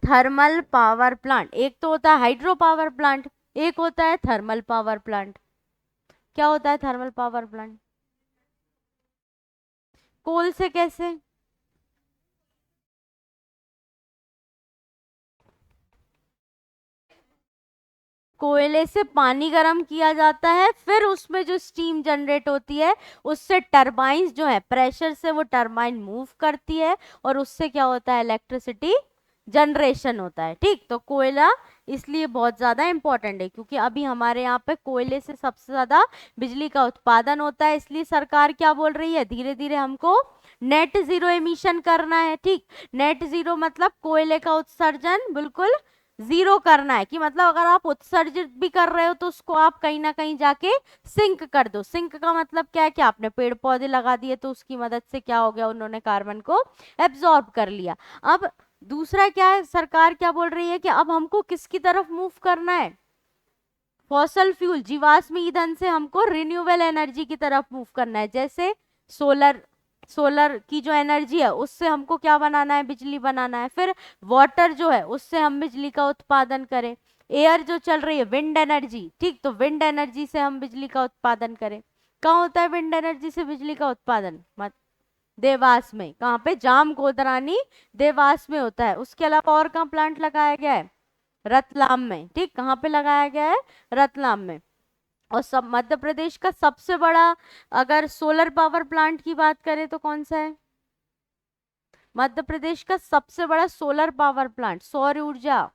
थर्मल पावर प्लांट, एक तो होता है हाइड्रो पावर प्लांट, एक होता है थर्मल पावर प्लांट। क्या होता है थर्मल पावर प्लांट? कोल से कैसे? कोयले से पानी गर्म किया जाता है, फिर उसमें जो स्टीम जनरेट होती है उससे टरबाइंस जो है, प्रेशर से वो टरबाइन मूव करती है, और उससे क्या होता है? इलेक्ट्रिसिटी जनरेशन होता है, ठीक। तो कोयला इसलिए बहुत ज्यादा इंपॉर्टेंट है, क्योंकि अभी हमारे यहाँ पे कोयले से सबसे ज्यादा बिजली का उत्पादन होता है। इसलिए सरकार क्या बोल रही है? धीरे धीरे हमको नेट जीरो एमिशन करना है, ठीक। नेट जीरो मतलब कोयले का उत्सर्जन बिल्कुल जीरो करना है, कि मतलब अगर आप उत्सर्जित भी कर रहे हो तो उसको आप कहीं ना कहीं जाके सिंक कर दो। सिंक का मतलब क्या है? कि आपने पेड़ पौधे लगा दिए तो उसकी मदद से क्या हो गया? उन्होंने कार्बन को एब्जॉर्ब कर लिया। अब दूसरा क्या है, सरकार क्या बोल रही है कि अब हमको किसकी तरफ मूव करना है? फॉसल फ्यूल, जीवाश्म ईंधन से हमको रिन्यूएबल एनर्जी की तरफ मूव करना है। जैसे सोलर, सोलर की जो एनर्जी है उससे हमको क्या बनाना है? बिजली बनाना है। फिर वाटर जो है उससे हम बिजली का उत्पादन करें। एयर जो चल रही है, विंड एनर्जी, ठीक। तो विंड एनर्जी से हम बिजली का उत्पादन करें। कहाँ होता है विंड एनर्जी से बिजली का उत्पादन? मत देवास में। कहाँ पे? जाम गोदरानी देवास में होता है। उसके अलावा और कहाँ प्लांट लगाया गया है? रतलाम में, ठीक। कहाँ पे लगाया गया है? रतलाम में। और सब मध्य प्रदेश का सबसे बड़ा अगर सोलर पावर प्लांट की बात करें तो कौन सा है? मध्य प्रदेश का सबसे बड़ा सोलर पावर प्लांट, सौर ऊर्जा,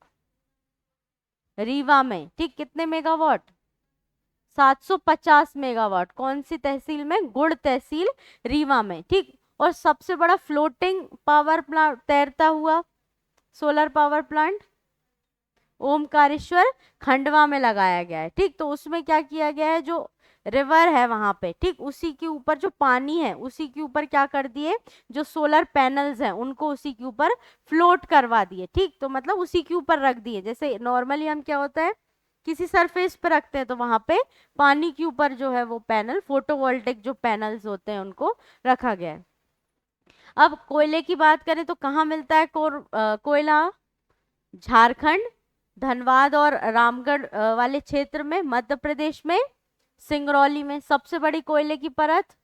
रीवा में, ठीक। कितने मेगावाट? 750 मेगावाट। कौन सी तहसील में? गुड़ तहसील, रीवा में, ठीक। और सबसे बड़ा फ्लोटिंग पावर प्लांट, तैरता हुआ solar power plant, Omkareshwar, Khandwa में लगाया गया है, ठीक। तो उसमें क्या किया गया है? जो रिवर है वहां पे, ठीक, उसी के ऊपर जो पानी है उसी के ऊपर क्या कर दिए, जो सोलर पैनल्स हैं उनको उसी के ऊपर फ्लोट करवा दिए, ठीक, तो मतलब उसी के ऊपर रख दिए। जैसे नॉर्मली हम क्या होता है किसी सरफेस पे रखते हैं, तो वहां पे पानी के ऊपर जो है वो पैनल, फोटोवोल्टिक जो पैनल्स होते हैं उनको रखा गया है। अब कोयले की बात करें तो कहाँ मिलता है कोयला? झारखंड, धनबाद और रामगढ़ वाले क्षेत्र में, मध्य प्रदेश में, सिंगरौली में। सबसे बड़ी कोयले की परत,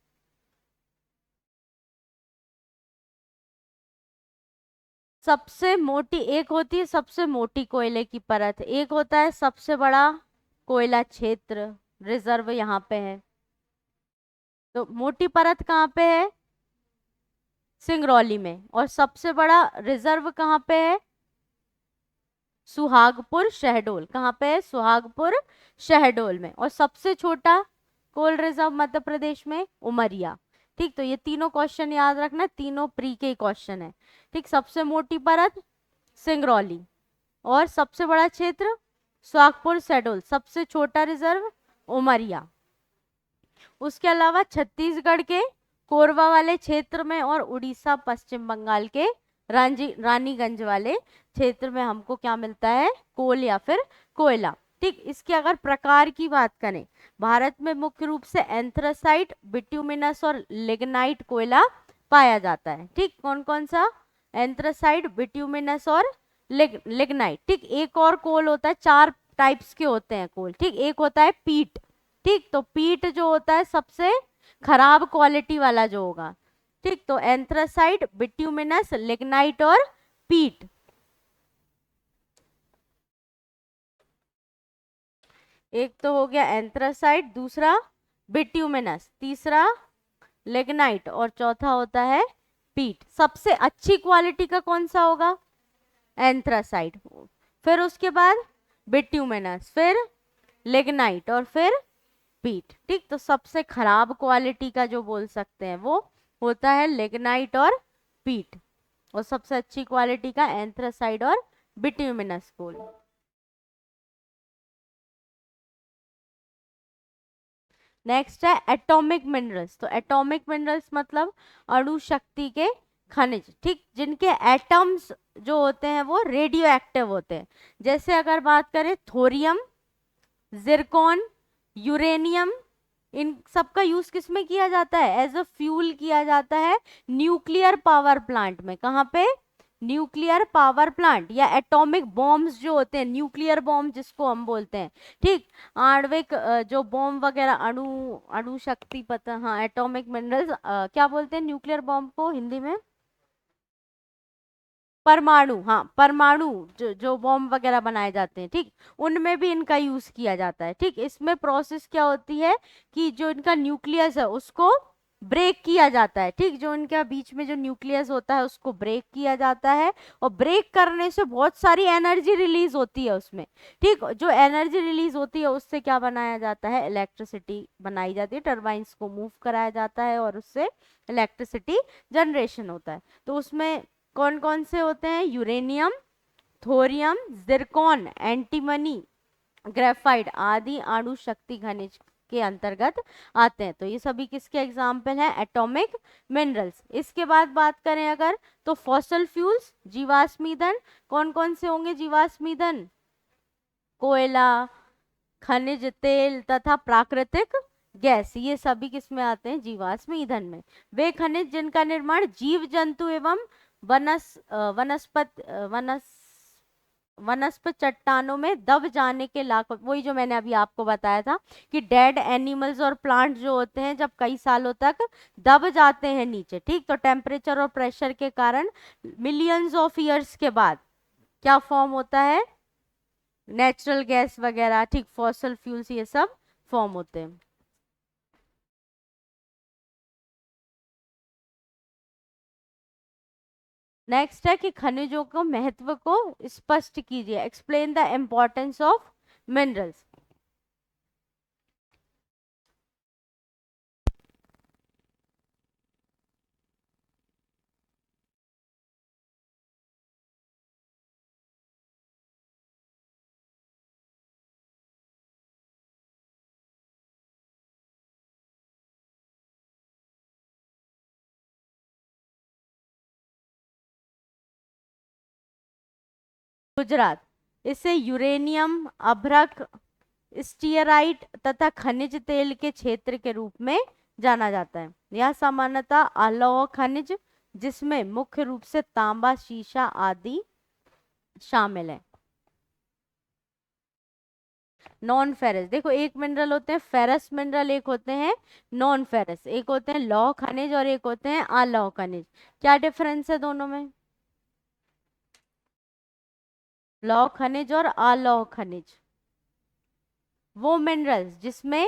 सबसे मोटी, एक होती है सबसे मोटी कोयले की परत, एक होता है सबसे बड़ा कोयला क्षेत्र, रिजर्व यहाँ पे है। तो मोटी परत कहाँ पे है? सिंगरौली में। और सबसे बड़ा रिजर्व कहाँ पे है? सुहागपुर शहडोल। कहाँ पे है? सुहागपुर शहडोल में। और सबसे छोटा कोल रिजर्व मध्य प्रदेश में उमरिया। ठीक, तो ये तीनों क्वेश्चन याद रखना, तीनों प्री के क्वेश्चन है। ठीक, सबसे मोटी परत सिंगरौली, और सबसे बड़ा क्षेत्र सुहागपुर शहडोल, सबसे छोटा रिजर्व उमरिया। उसके अलावा छत्तीसगढ़ के कोरबा वाले क्षेत्र में और उड़ीसा पश्चिम बंगाल के रानीगंज वाले क्षेत्र में हमको क्या मिलता है? कोल या फिर कोयला। ठीक, इसके अगर प्रकार की बात करें, भारत में मुख्य रूप से एंथ्रासाइट, बिट्यूमिनस और लिग्नाइट कोयला पाया जाता है। ठीक, कौन कौन सा? एंथ्रासाइट, बिट्यूमिनस और लिग्नाइट। ठीक, एक और कोल होता है, चार टाइप्स के होते हैं कोल। ठीक, एक होता है पीट। ठीक, तो पीट जो होता है सबसे खराब क्वालिटी वाला जो होगा। ठीक, तो एंथ्रासाइट, बिट्यूमिनस, लिग्नाइट और पीट। एक तो हो गया एंथ्रासाइट, दूसरा बिट्यूमिनस, तीसरा लिग्नाइट और चौथा होता है पीट। सबसे अच्छी क्वालिटी का कौन सा होगा? एंथ्रासाइट, फिर उसके बाद बिट्यूमिनस, फिर लिग्नाइट और फिर पीट। ठीक, तो सबसे खराब क्वालिटी का जो बोल सकते हैं वो होता है लिग्नाइट और पीट, और सबसे अच्छी क्वालिटी का एंथ्रासाइड और बिट्यूमिनस कोल। नेक्स्ट है एटॉमिक मिनरल्स। तो एटॉमिक मिनरल्स मतलब अणु शक्ति के खनिज, ठीक, जिनके एटम्स जो होते हैं वो रेडियो एक्टिव होते हैं। जैसे अगर बात करें थोरियम, जिरकॉन, यूरेनियम, इन सब का यूज किस में किया जाता है? एज अ फ्यूल किया जाता है न्यूक्लियर पावर प्लांट में। कहाँ पे? न्यूक्लियर पावर प्लांट, या एटॉमिक बॉम्ब्स जो होते हैं, न्यूक्लियर बॉम्ब जिसको हम बोलते हैं। ठीक, आणविक जो बॉम्ब वगैरह, अणु अणु शक्ति, पता, हाँ, एटॉमिक मिनरल्स, क्या बोलते हैं न्यूक्लियर बॉम्ब को हिंदी में? परमाणु, हाँ, परमाणु जो बॉम्ब वगैरह बनाए जाते हैं, ठीक, उनमें भी इनका यूज किया जाता है। ठीक, इसमें प्रोसेस क्या होती है कि जो इनका न्यूक्लियस है उसको ब्रेक किया जाता है। ठीक, जो इनका बीच में जो न्यूक्लियस होता है उसको ब्रेक किया जाता है, और ब्रेक करने से बहुत सारी एनर्जी रिलीज होती है उसमें। ठीक, जो एनर्जी रिलीज होती है उससे क्या बनाया जाता है? इलेक्ट्रिसिटी बनाई जाती है, टर्बाइंस को मूव कराया जाता है और उससे इलेक्ट्रिसिटी जनरेशन होता है। तो उसमें कौन कौन से होते हैं? Uranium, thorium, Zircon, antimony, graphite आदि अणु शक्ति खनिज के अंतर्गत आते हैं। तो ये सभी किसके एग्जाम्पल हैं? Atomic minerals. इसके बाद बात करें अगर, तो फॉसल फ्यूल्स, जीवाश्म ईंधन। कौन कौन से होंगे जीवाश्म ईंधन? कोयला, खनिज तेल तथा प्राकृतिक गैस, ये सभी किस में आते हैं? जीवाश्म ईंधन में। वे खनिज जिनका निर्माण जीव जंतु एवं वनस्पत वनस्पत चट्टानों में दब जाने के लाखों, वही जो मैंने अभी आपको बताया था कि डेड एनिमल्स और प्लांट जो होते हैं जब कई सालों तक दब जाते हैं नीचे, ठीक, तो टेम्परेचर और प्रेशर के कारण मिलियंस ऑफ ईयर्स के बाद क्या फॉर्म होता है? नेचुरल गैस वगैरह, ठीक, फॉसल फ्यूल्स, ये सब फॉर्म होते हैं। नेक्स्ट है कि खनिजों को महत्व को स्पष्ट कीजिए, explain the importance of minerals. Gujarat. इसे यूरेनियम, अभ्रक, स्टीयराइट तथा खनिज तेल के क्षेत्र के रूप में जाना जाता है। यह सामान्यतः अलौह खनिज, जिसमें मुख्य रूप से तांबा, सीसा आदि शामिल है। नॉन फेरस, देखो एक मिनरल होते हैं फेरस मिनरल, एक होते हैं नॉन फेरस, एक होते हैं लौह खनिज और एक होते हैं अलौह खनिज। क्या डिफरेंस है दोनों में? लौह खनिज और अलौह खनिज, वो मिनरल्स जिसमें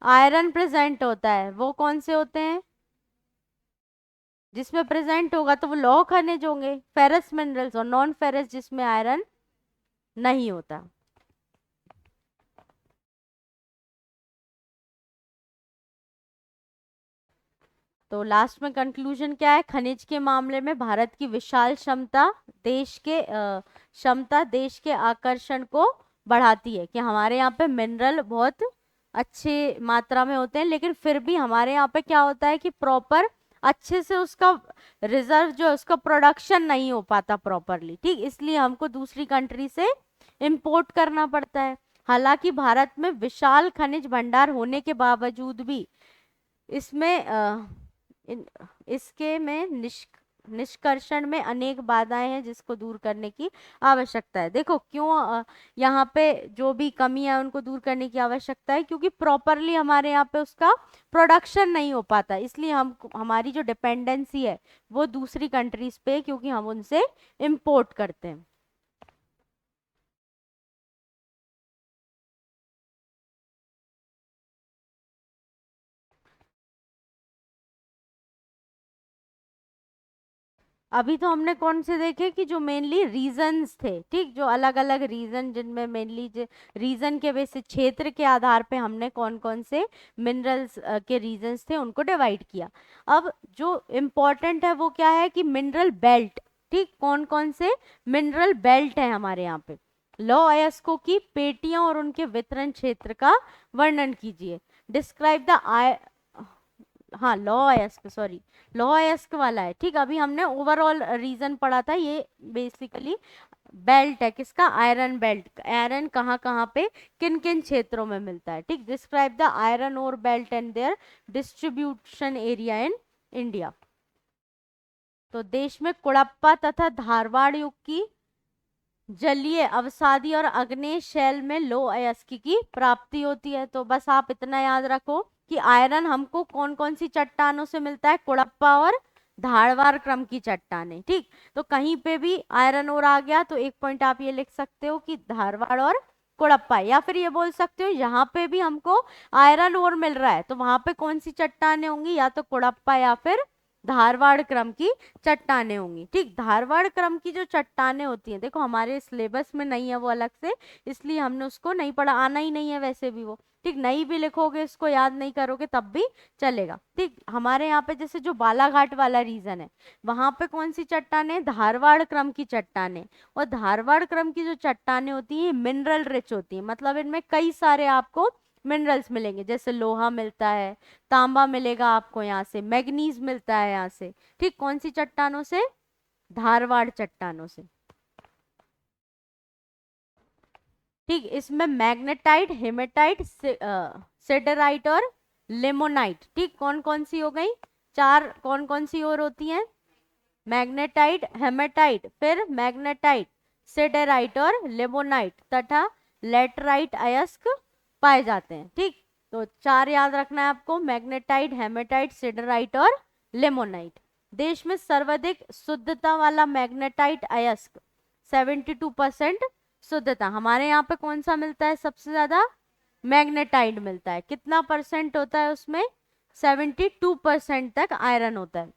आयरन प्रेजेंट होता है वो कौन से होते हैं? जिसमें प्रेजेंट होगा तो वो लौह खनिज होंगे, फेरस मिनरल्स, और नॉन फेरस जिसमें आयरन नहीं होता। तो लास्ट में कंक्लूजन क्या है? खनिज के मामले में भारत की विशाल क्षमता देश के आकर्षण को बढ़ाती है, कि हमारे यहाँ पे मिनरल बहुत अच्छे मात्रा में होते हैं, लेकिन फिर भी हमारे यहाँ पे क्या होता है कि प्रॉपर अच्छे से उसका रिजर्व जो है उसका प्रोडक्शन नहीं हो पाता प्रॉपरली, ठीक, इसलिए हमको दूसरी कंट्री से इंपोर्ट करना पड़ता है। हालांकि भारत में विशाल खनिज भंडार होने के बावजूद भी इसमें इन इसके में निष्कर्षण में अनेक बाधाएं हैं जिसको दूर करने की आवश्यकता है। देखो क्यों यहाँ पे जो भी कमियां है उनको दूर करने की आवश्यकता है, क्योंकि प्रॉपरली हमारे यहाँ पे उसका प्रोडक्शन नहीं हो पाता, इसलिए हम हमारी जो डिपेंडेंसी है वो दूसरी कंट्रीज पे, क्योंकि हम उनसे इम्पोर्ट करते हैं। अभी तो हमने कौन से देखे कि जो मेनली रीजंस थे, ठीक, जो अलग अलग रीजन जिनमें मेनली रीजन के बेसिस क्षेत्र के आधार पे हमने कौन कौन से मिनरल्स के रीजंस थे उनको डिवाइड किया। अब जो इम्पोर्टेंट है वो क्या है कि मिनरल बेल्ट, ठीक, कौन कौन से मिनरल बेल्ट है हमारे यहाँ पे। लौह अयस्कों की पेटियां और उनके वितरण क्षेत्र का वर्णन कीजिए। डिस्क्राइब द, हाँ लॉ अयस्क, सॉरी लॉ अयस्क वाला है, ठीक, अभी हमने ओवरऑल रीजन पढ़ा था, ये बेसिकली बेल्ट है किसका? Iron belt. आयरन कहाँ कहाँ पे किन किन क्षेत्रों में मिलता है, ठीक। Describe the iron ore belt and their distribution area in India. तो देश में कुड़प्पा तथा धारवाड़ युग की जलीय अवसादी और अग्नेय शैल में लोह अयस्क की प्राप्ति होती है। तो बस आप इतना याद रखो कि आयरन हमको कौन कौन सी चट्टानों से मिलता है? कुड़प्पा और धारवाड़ क्रम की चट्टानें, ठीक। तो कहीं पे भी आयरन और आ गया तो एक पॉइंट आप ये लिख सकते हो कि धारवाड़ और कुड़प्पा, या फिर ये बोल सकते हो यहाँ पे भी हमको आयरन और मिल रहा है तो वहां पे कौन सी चट्टानें होंगी? या तो कुड़प्पा या फिर धारवाड़ क्रम की चट्टानें होंगी, ठीक। धारवाड़ क्रम की जो चट्टानें होती हैं, देखो हमारे सिलेबस में नहीं है वो अलग से, इसलिए हमने उसको नहीं पढ़ा, आना ही नहीं है वैसे भी वो, ठीक। नहीं भी लिखोगे, इसको याद नहीं करोगे तब भी चलेगा, ठीक। हमारे यहाँ पे जैसे जो बालाघाट वाला रीजन है वहां पे कौन सी चट्टानें? धारवाड़ क्रम की चट्टानें। और धारवाड़ क्रम की जो चट्टानें होती हैं मिनरल रिच होती हैं, मतलब इनमें कई सारे आपको मिनरल्स मिलेंगे, जैसे लोहा मिलता है, तांबा मिलेगा आपको यहाँ से, मैग्नीज मिलता है यहाँ से, ठीक। कौन सी चट्टानों से? धारवाड़ चट्टानों से, ठीक। इसमें मैग्नेटाइट, हेमेटाइट, सिडराइट और लेमोनाइट, ठीक। कौन कौन सी हो गई? चार। कौन कौन सी और होती हैं? मैग्नेटाइट, हेमेटाइट, फिर मैग्नेटाइट, सिडेराइट और लेमोनाइट तथा लेटराइट अयस्क पाए जाते हैं, ठीक। तो चार याद रखना है आपको, मैग्नेटाइट, हेमेटाइट, सिडराइट और लेमोनाइट। देश में सर्वाधिक शुद्धता वाला मैग्नेटाइट अयस्क 72% शुद्धता, हमारे यहाँ पे कौन सा मिलता है सबसे ज्यादा? मैग्नेटाइट मिलता है। कितना परसेंट होता है उसमें? 72% तक आयरन होता है,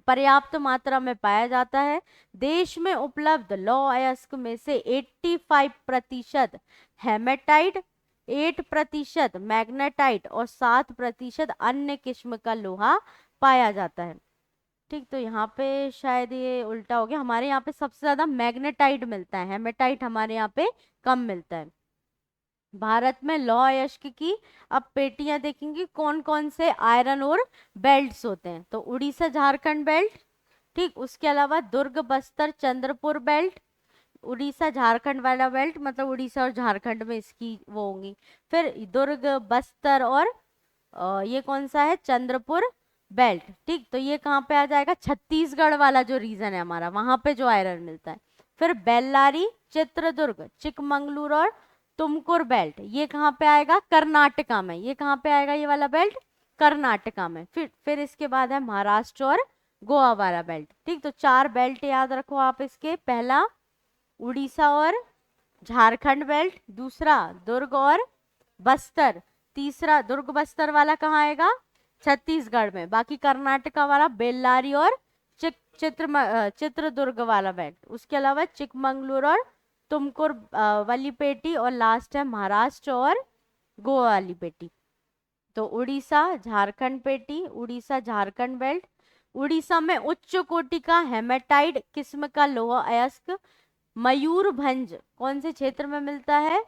पर्याप्त मात्रा में पाया जाता है। देश में उपलब्ध लौह अयस्क में से 85% हेमेटाइट, 8% मैग्नेटाइट और 7% अन्य किस्म का लोहा पाया जाता है, ठीक। तो यहाँ पे शायद ये उल्टा हो गया, हमारे यहाँ पे सबसे ज्यादा मैग्नेटाइट मिलता है, हेमेटाइट हमारे यहाँ पे कम मिलता है। भारत में लौह अयस्क की अब पेटियां देखेंगे कौन कौन से आयरन और बेल्ट्स होते हैं। तो उड़ीसा झारखंड बेल्ट, ठीक। उसके अलावा दुर्ग बस्तर चंद्रपुर बेल्ट, उड़ीसा झारखंड वाला बेल्ट, मतलब उड़ीसा और झारखंड में इसकी वो होंगी। फिर दुर्ग, बस्तर और ये कौन सा है, चंद्रपुर बेल्ट। ठीक, तो ये कहाँ पे आ जाएगा, छत्तीसगढ़ वाला जो रीजन है हमारा, वहां पे जो आयरन मिलता है। फिर बेल्लारी, चित्रदुर्ग, चिकमंगलूर और तुमकुर बेल्ट, ये कहाँ पे आएगा, कर्नाटका में। ये कहाँ पे आएगा ये वाला बेल्ट, कर्नाटका में। फिर इसके बाद है महाराष्ट्र और गोवा वाला बेल्ट। ठीक, तो 4 बेल्ट याद रखो आप इसके। पहला उड़ीसा और झारखंड बेल्ट, दूसरा दुर्ग और बस्तर, तीसरा दुर्ग बस्तर वाला कहाँ आएगा, छत्तीसगढ़ में। बाकी कर्नाटका वाला बेल्लारी और चित्रदुर्ग वाला बेल्ट। उसके अलावा चिकमंगलूर और तुमकुर वाली पेटी, और लास्ट है महाराष्ट्र और गोवा वाली पेटी। तो उड़ीसा झारखंड पेटी, उड़ीसा झारखंड बेल्ट। उड़ीसा में उच्च कोटि का हेमेटाइट किस्म का लोहा अयस्क मयूरभंज कौन से क्षेत्र में मिलता है,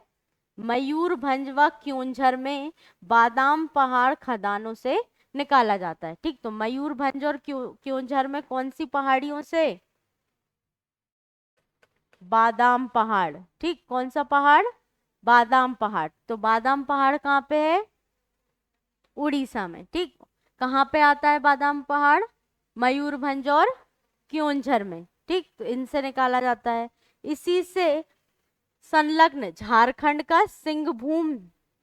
मयूरभंज व क्योंझर में बादाम पहाड़ खदानों से निकाला जाता है। ठीक, तो मयूरभंज और क्योंझर में कौन सी पहाड़ियों से, बादाम पहाड़। ठीक, कौन सा पहाड़, बादाम पहाड़। तो बादाम पहाड़ कहाँ पे है, उड़ीसा में। ठीक, कहाँ पे आता है बादाम पहाड़, मयूरभंज और क्योंझर में। ठीक, तो इनसे निकाला जाता है। इसी से संलग्न झारखंड का सिंहभूम,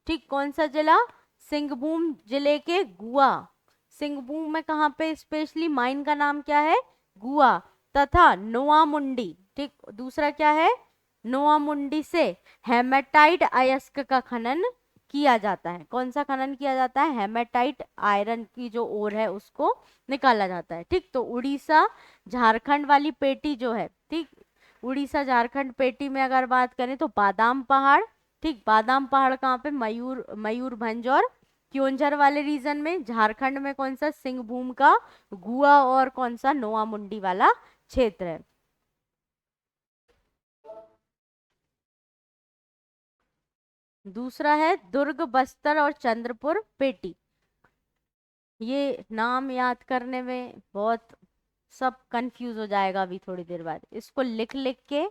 ठीक, कौन सा जिला, सिंहभूम जिले के गुआ, सिंहभूम में कहाँ पे स्पेशली माइन का नाम क्या है, गुआ, तथा नोआमुंडी। ठीक, दूसरा क्या है, नोआमुंडी से हेमेटाइट अयस्क का खनन किया जाता है। कौन सा खनन किया जाता है, हेमेटाइट आयरन की जो ओर है उसको निकाला जाता है। ठीक, तो उड़ीसा झारखंड वाली पेटी जो है, ठीक, उड़ीसा झारखंड पेटी में अगर बात करें तो बादाम पहाड़। ठीक, बादाम पहाड़ कहाँ पे, मयूरभंज और क्योंझर वाले रीजन में। झारखंड में कौन सा, सिंहभूम का गुआ और कौन सा, नोआमुंडी वाला क्षेत्र है। दूसरा है दुर्ग, बस्तर और चंद्रपुर पेटी। ये नाम याद करने में बहुत सब कंफ्यूज हो जाएगा अभी थोड़ी देर बाद। इसको लिख लिख के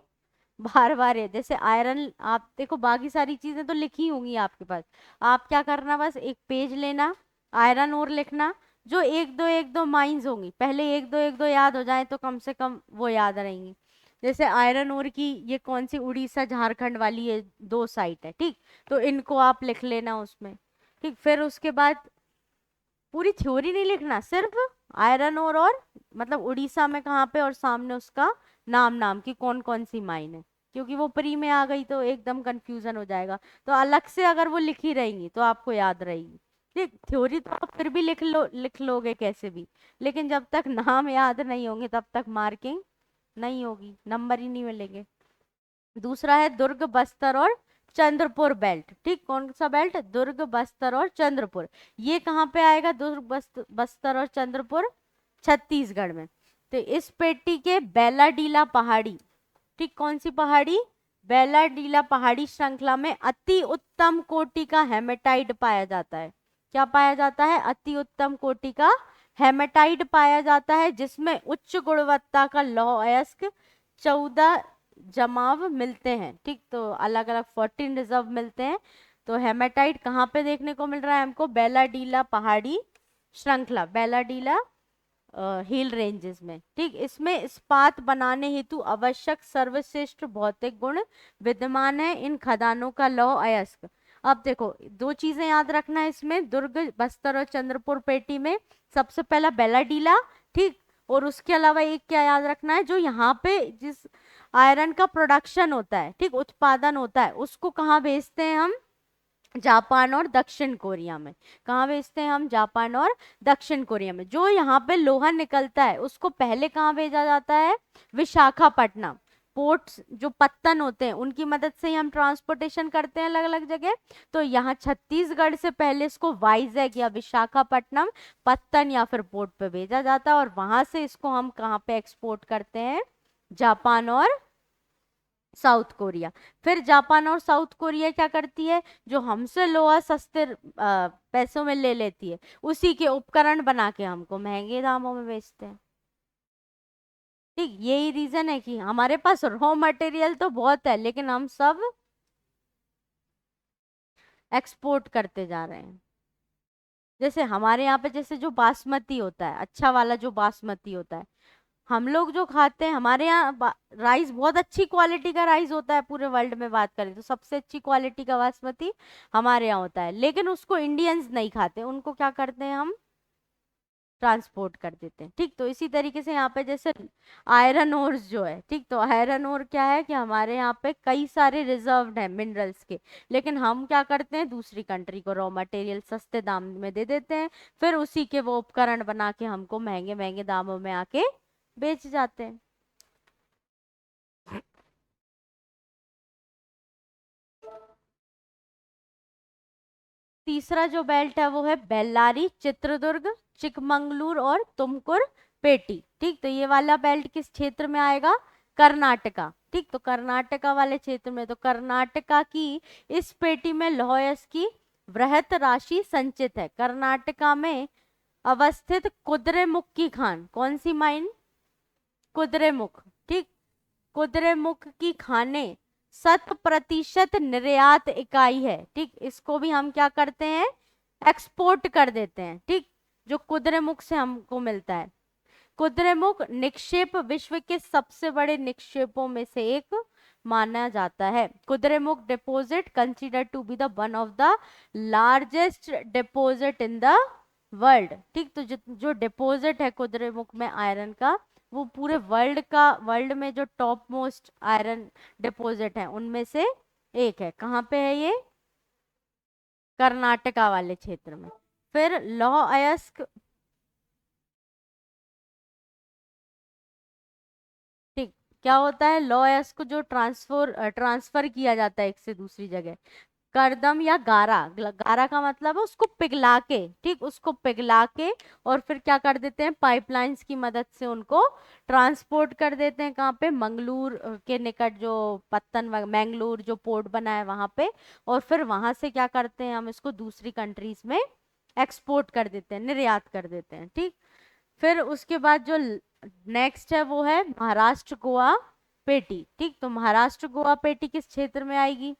बार बार, है जैसे आयरन, आप देखो बाकी सारी चीजें तो लिखी होंगी आपके पास, आप क्या करना, बस एक पेज लेना, आयरन और लिखना। जो एक दो माइंस होंगी, पहले एक दो याद हो जाए तो कम से कम वो याद रहेंगी। जैसे आयरन ओर की ये कौन सी, उड़ीसा झारखंड वाली ये 2 साइट है। ठीक, तो इनको आप लिख लेना उसमें। ठीक, फिर उसके बाद पूरी थ्योरी नहीं लिखना, सिर्फ आयरन और मतलब उड़ीसा में कहाँ पे, और सामने उसका नाम, नाम की कौन कौन सी माइन है। क्योंकि वो प्री में आ गई तो एकदम कंफ्यूजन हो जाएगा, तो अलग से अगर वो लिखी रहेंगी तो आपको याद रहेगी। ठीक, थ्योरी तो आप फिर भी लिख लोगे कैसे भी, लेकिन जब तक नाम याद नहीं होंगे तब तक मार्किंग नहीं होगी, नंबर ही नहीं मिलेंगे। दूसरा है दुर्ग, बस्तर और चंद्रपुर बेल्ट। ठीक, कौन सा बेल्ट, दुर्ग, बस्तर और चंद्रपुर। ये कहाँ पे आएगा, दुर्ग, बस्तर और चंद्रपुर, छत्तीसगढ़ में। तो इस पेटी के बेलाडीला पहाड़ी, ठीक, कौन सी पहाड़ी, बेलाडीला पहाड़ी श्रृंखला में अति उत्तम कोटि का हेमेटाइट पाया जाता है। क्या पाया जाता है, अति उत्तम कोटि का हेमेटाइट पाया जाता है, जिसमें उच्च गुणवत्ता का लौह अयस्क 14 जमाव मिलते हैं। ठीक, तो अलग अलग 14 रिजर्व मिलते हैं। तो हेमेटाइट कहाँ पे देखने को मिल रहा है हमको, बेलाडीला पहाड़ी श्रृंखला, बेलाडीला हिल रेंजेस में। ठीक, इसमें इस्पात बनाने हेतु आवश्यक सर्वश्रेष्ठ भौतिक गुण विद्यमान है इन खदानों का लौह अयस्क। अब देखो 2 चीजें याद रखना है इसमें, दुर्ग, बस्तर और चंद्रपुर पेटी में सबसे पहला बेलाडीला। ठीक, और उसके अलावा एक क्या याद रखना है, जो यहाँ पे जिस आयरन का प्रोडक्शन होता है, ठीक, उत्पादन होता है, उसको कहाँ भेजते हैं हम, जापान और दक्षिण कोरिया में। कहाँ भेजते हैं हम, जापान और दक्षिण कोरिया में। जो यहाँ पे लोहा निकलता है उसको पहले कहाँ भेजा जाता है, विशाखापट्टनम। पोर्ट्स जो पत्तन होते हैं उनकी मदद से ही हम ट्रांसपोर्टेशन करते हैं अलग अलग जगह। तो यहाँ छत्तीसगढ़ से पहले इसको वाइजैग या विशाखापट्टनम पत्तन या फिर पोर्ट पे भेजा जाता है, और वहां से इसको हम कहाँ पे एक्सपोर्ट करते हैं, जापान और साउथ कोरिया। फिर जापान और साउथ कोरिया क्या करती है, जो हमसे लोहा सस्ते पैसों में ले लेती है, उसी के उपकरण बना के हमको महंगे दामों में बेचते हैं। ठीक, यही रीजन है कि हमारे पास रॉ मटेरियल तो बहुत है लेकिन हम सब एक्सपोर्ट करते जा रहे हैं। जैसे हमारे यहाँ पे जैसे जो बासमती होता है, अच्छा वाला जो बासमती होता है, हम लोग जो खाते हैं, हमारे यहाँ राइस बहुत अच्छी क्वालिटी का राइस होता है। पूरे वर्ल्ड में बात करें तो सबसे अच्छी क्वालिटी का बासमती हमारे यहाँ होता है, लेकिन उसको इंडियंस नहीं खाते, उनको क्या करते हैं हम, ट्रांसपोर्ट कर देते हैं। ठीक, तो इसी तरीके से यहाँ पे जैसे आयरन ओर्स जो है, ठीक, तो आयरन ओर क्या है कि हमारे यहाँ पे कई सारे रिजर्व्ड है मिनरल्स के, लेकिन हम क्या करते हैं, दूसरी कंट्री को रॉ मटेरियल सस्ते दाम में दे देते हैं, फिर उसी के वो उपकरण बना के हमको महंगे महंगे दामों में आके बेच जाते हैं। तीसरा जो बेल्ट है वो है बेल्लारी, चित्रदुर्ग, चिकमंगलूर और तुमकुर पेटी। ठीक, तो ये वाला बेल्ट किस क्षेत्र में आएगा, कर्नाटका। ठीक, तो कर्नाटका वाले क्षेत्र में, तो कर्नाटका की इस पेटी में लौह की वृहत राशि संचित है। कर्नाटका में अवस्थित कुद्रेमुख की खान, कौन सी माइन, कुद्रेमुख। ठीक, कुद्रेमुख की खाने 100% निर्यात इकाई है। ठीक, इसको भी हम क्या करते हैं, एक्सपोर्ट कर देते हैं। ठीक, जो कुद्रेमुख से हमको मिलता है। कुद्रेमुख निक्षेप विश्व के सबसे बड़े निक्षेपों में से एक माना जाता है। Kudremukh deposit consider to be the one of the largest deposit in the world. ठीक, तो जो डिपॉजिट है कुद्रेमुख में आयरन का, वो पूरे वर्ल्ड में जो टॉप मोस्ट आयरन डिपॉजिट है उनमें से एक है। कहाँ पे है ये, कर्नाटका वाले क्षेत्र में। फिर लौह अयस्क, ठीक, क्या होता है, लौह अयस्क जो ट्रांसफर किया जाता है एक से दूसरी जगह, करदम या गारा, गारा का मतलब है उसको पिघला के, ठीक, उसको पिघला के और फिर क्या कर देते हैं, पाइपलाइंस की मदद से उनको ट्रांसपोर्ट कर देते हैं। कहाँ पे, मंगलूर के निकट जो मैंगलोर जो पोर्ट बना है वहां पे, और फिर वहां से क्या करते हैं, हम इसको दूसरी कंट्रीज में एक्सपोर्ट कर देते हैं, निर्यात कर देते हैं। ठीक, फिर उसके बाद जो नेक्स्ट है वो है महाराष्ट्र गोवा पेटी। ठीक, तो महाराष्ट्र गोवा पेटी किस क्षेत्र में आएगी,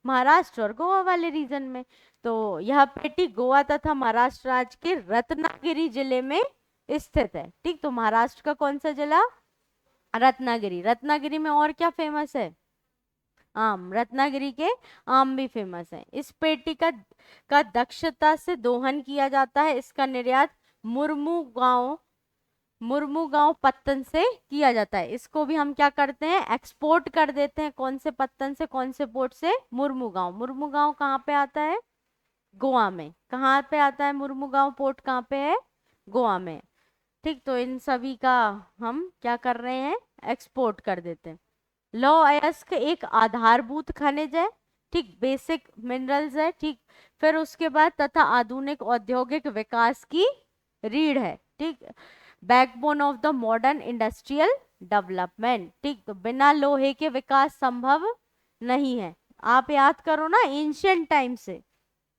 महाराष्ट्र और गोवा वाले रीजन में। तो यह पेटी गोवा तथा महाराष्ट्र राज्य के रत्नागिरी जिले में स्थित है। ठीक, तो महाराष्ट्र का कौन सा जिला, रत्नागिरी। रत्नागिरी में और क्या फेमस है, आम, रत्नागिरी के आम भी फेमस है। इस पेटी का दक्षता से दोहन किया जाता है। इसका निर्यात मुर्मू गांव पत्तन से किया जाता है। इसको भी हम क्या करते हैं, एक्सपोर्ट कर देते हैं। कौन से पत्तन से, कौन से पोर्ट से, मुर्मू गांव। मुर्मू गांव कहाँ पे आता है, गोवा में। कहाँ पे आता है मुर्मू गांव पोर्ट, कहाँ पे है, गोवा में। ठीक, तो इन सभी का हम क्या कर रहे हैं, एक्सपोर्ट कर देते हैं। लौह अयस्क एक आधारभूत खनिज है, ठीक, बेसिक मिनरल्स है। ठीक, फिर उसके बाद तथा आधुनिक औद्योगिक विकास की रीढ़ है। ठीक, backbone of the modern industrial development. ठीक, तो बिना लोहे के विकास संभव नहीं है। आप याद करो ना एंशियंट टाइम से।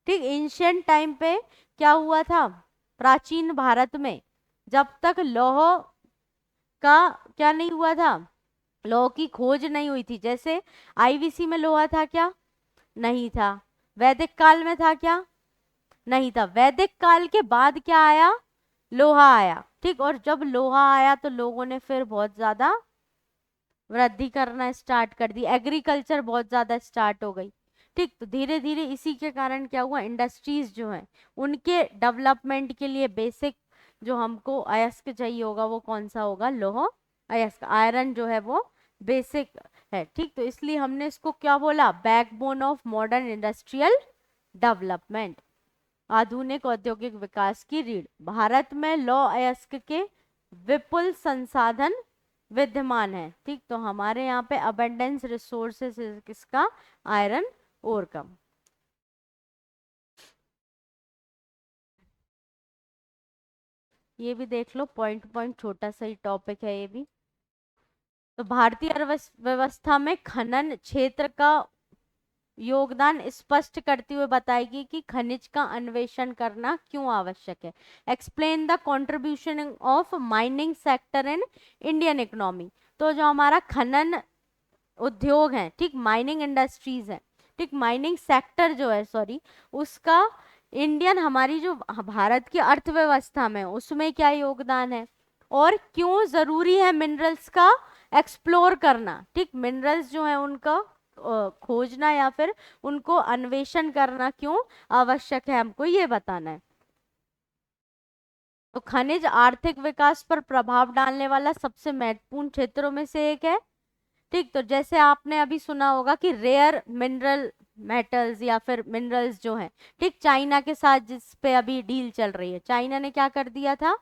ठीक, एंशियंट टाइम पे क्या हुआ था, प्राचीन भारत में जब तक लौह का क्या नहीं हुआ था, लौह की खोज नहीं हुई थी। जैसे आईवीसी में लोहा था क्या, नहीं था। वैदिक काल में था क्या, नहीं था। वैदिक काल के बाद क्या आया, लोहा आया। ठीक, और जब लोहा आया तो लोगों ने फिर बहुत ज्यादा वृद्धि करना स्टार्ट कर दी, एग्रीकल्चर बहुत ज्यादा स्टार्ट हो गई। ठीक, तो धीरे धीरे इसी के कारण क्या हुआ, इंडस्ट्रीज जो हैं उनके डेवलपमेंट के लिए बेसिक जो हमको अयस्क चाहिए होगा वो कौन सा होगा, लोह अयस्क, आयरन जो है वो बेसिक है। ठीक, तो इसलिए हमने इसको क्या बोला, backbone of modern industrial development, आधुनिक औद्योगिक विकास की रीढ़। भारत में लौह अयस्क के विपुल संसाधन विद्यमान है। ठीक, तो हमारे यहाँ पे अबंडेंस रिसोर्सेस किसका, आयरन ओर का। ये भी देख लो, पॉइंट पॉइंट छोटा सा ही टॉपिक है ये भी। तो भारतीय व्यवस्था में खनन क्षेत्र का योगदान स्पष्ट करते हुए बताएगी कि खनिज का अन्वेषण करना क्यों आवश्यक है। Explain the contribution of mining sector in Indian economy. तो जो हमारा खनन उद्योग है, ठीक, माइनिंग इंडस्ट्रीज है, ठीक, माइनिंग सेक्टर जो है, सॉरी, उसका इंडियन, हमारी जो भारत की अर्थव्यवस्था में, उसमें क्या योगदान है और क्यों जरूरी है मिनरल्स का एक्सप्लोर करना, ठीक, मिनरल्स जो है उनका खोजना या फिर उनको अन्वेषण करना क्यों आवश्यक है, हमको ये बताना है। तो खनिज आर्थिक विकास पर प्रभाव डालने वाला सबसे महत्वपूर्ण क्षेत्रों में से एक है, ठीक। तो जैसे आपने अभी सुना होगा कि रेयर मिनरल मेटल्स या फिर मिनरल्स जो हैं, ठीक, चाइना के साथ जिस पे अभी डील चल रही है, चाइना ने क्या कर दिया था,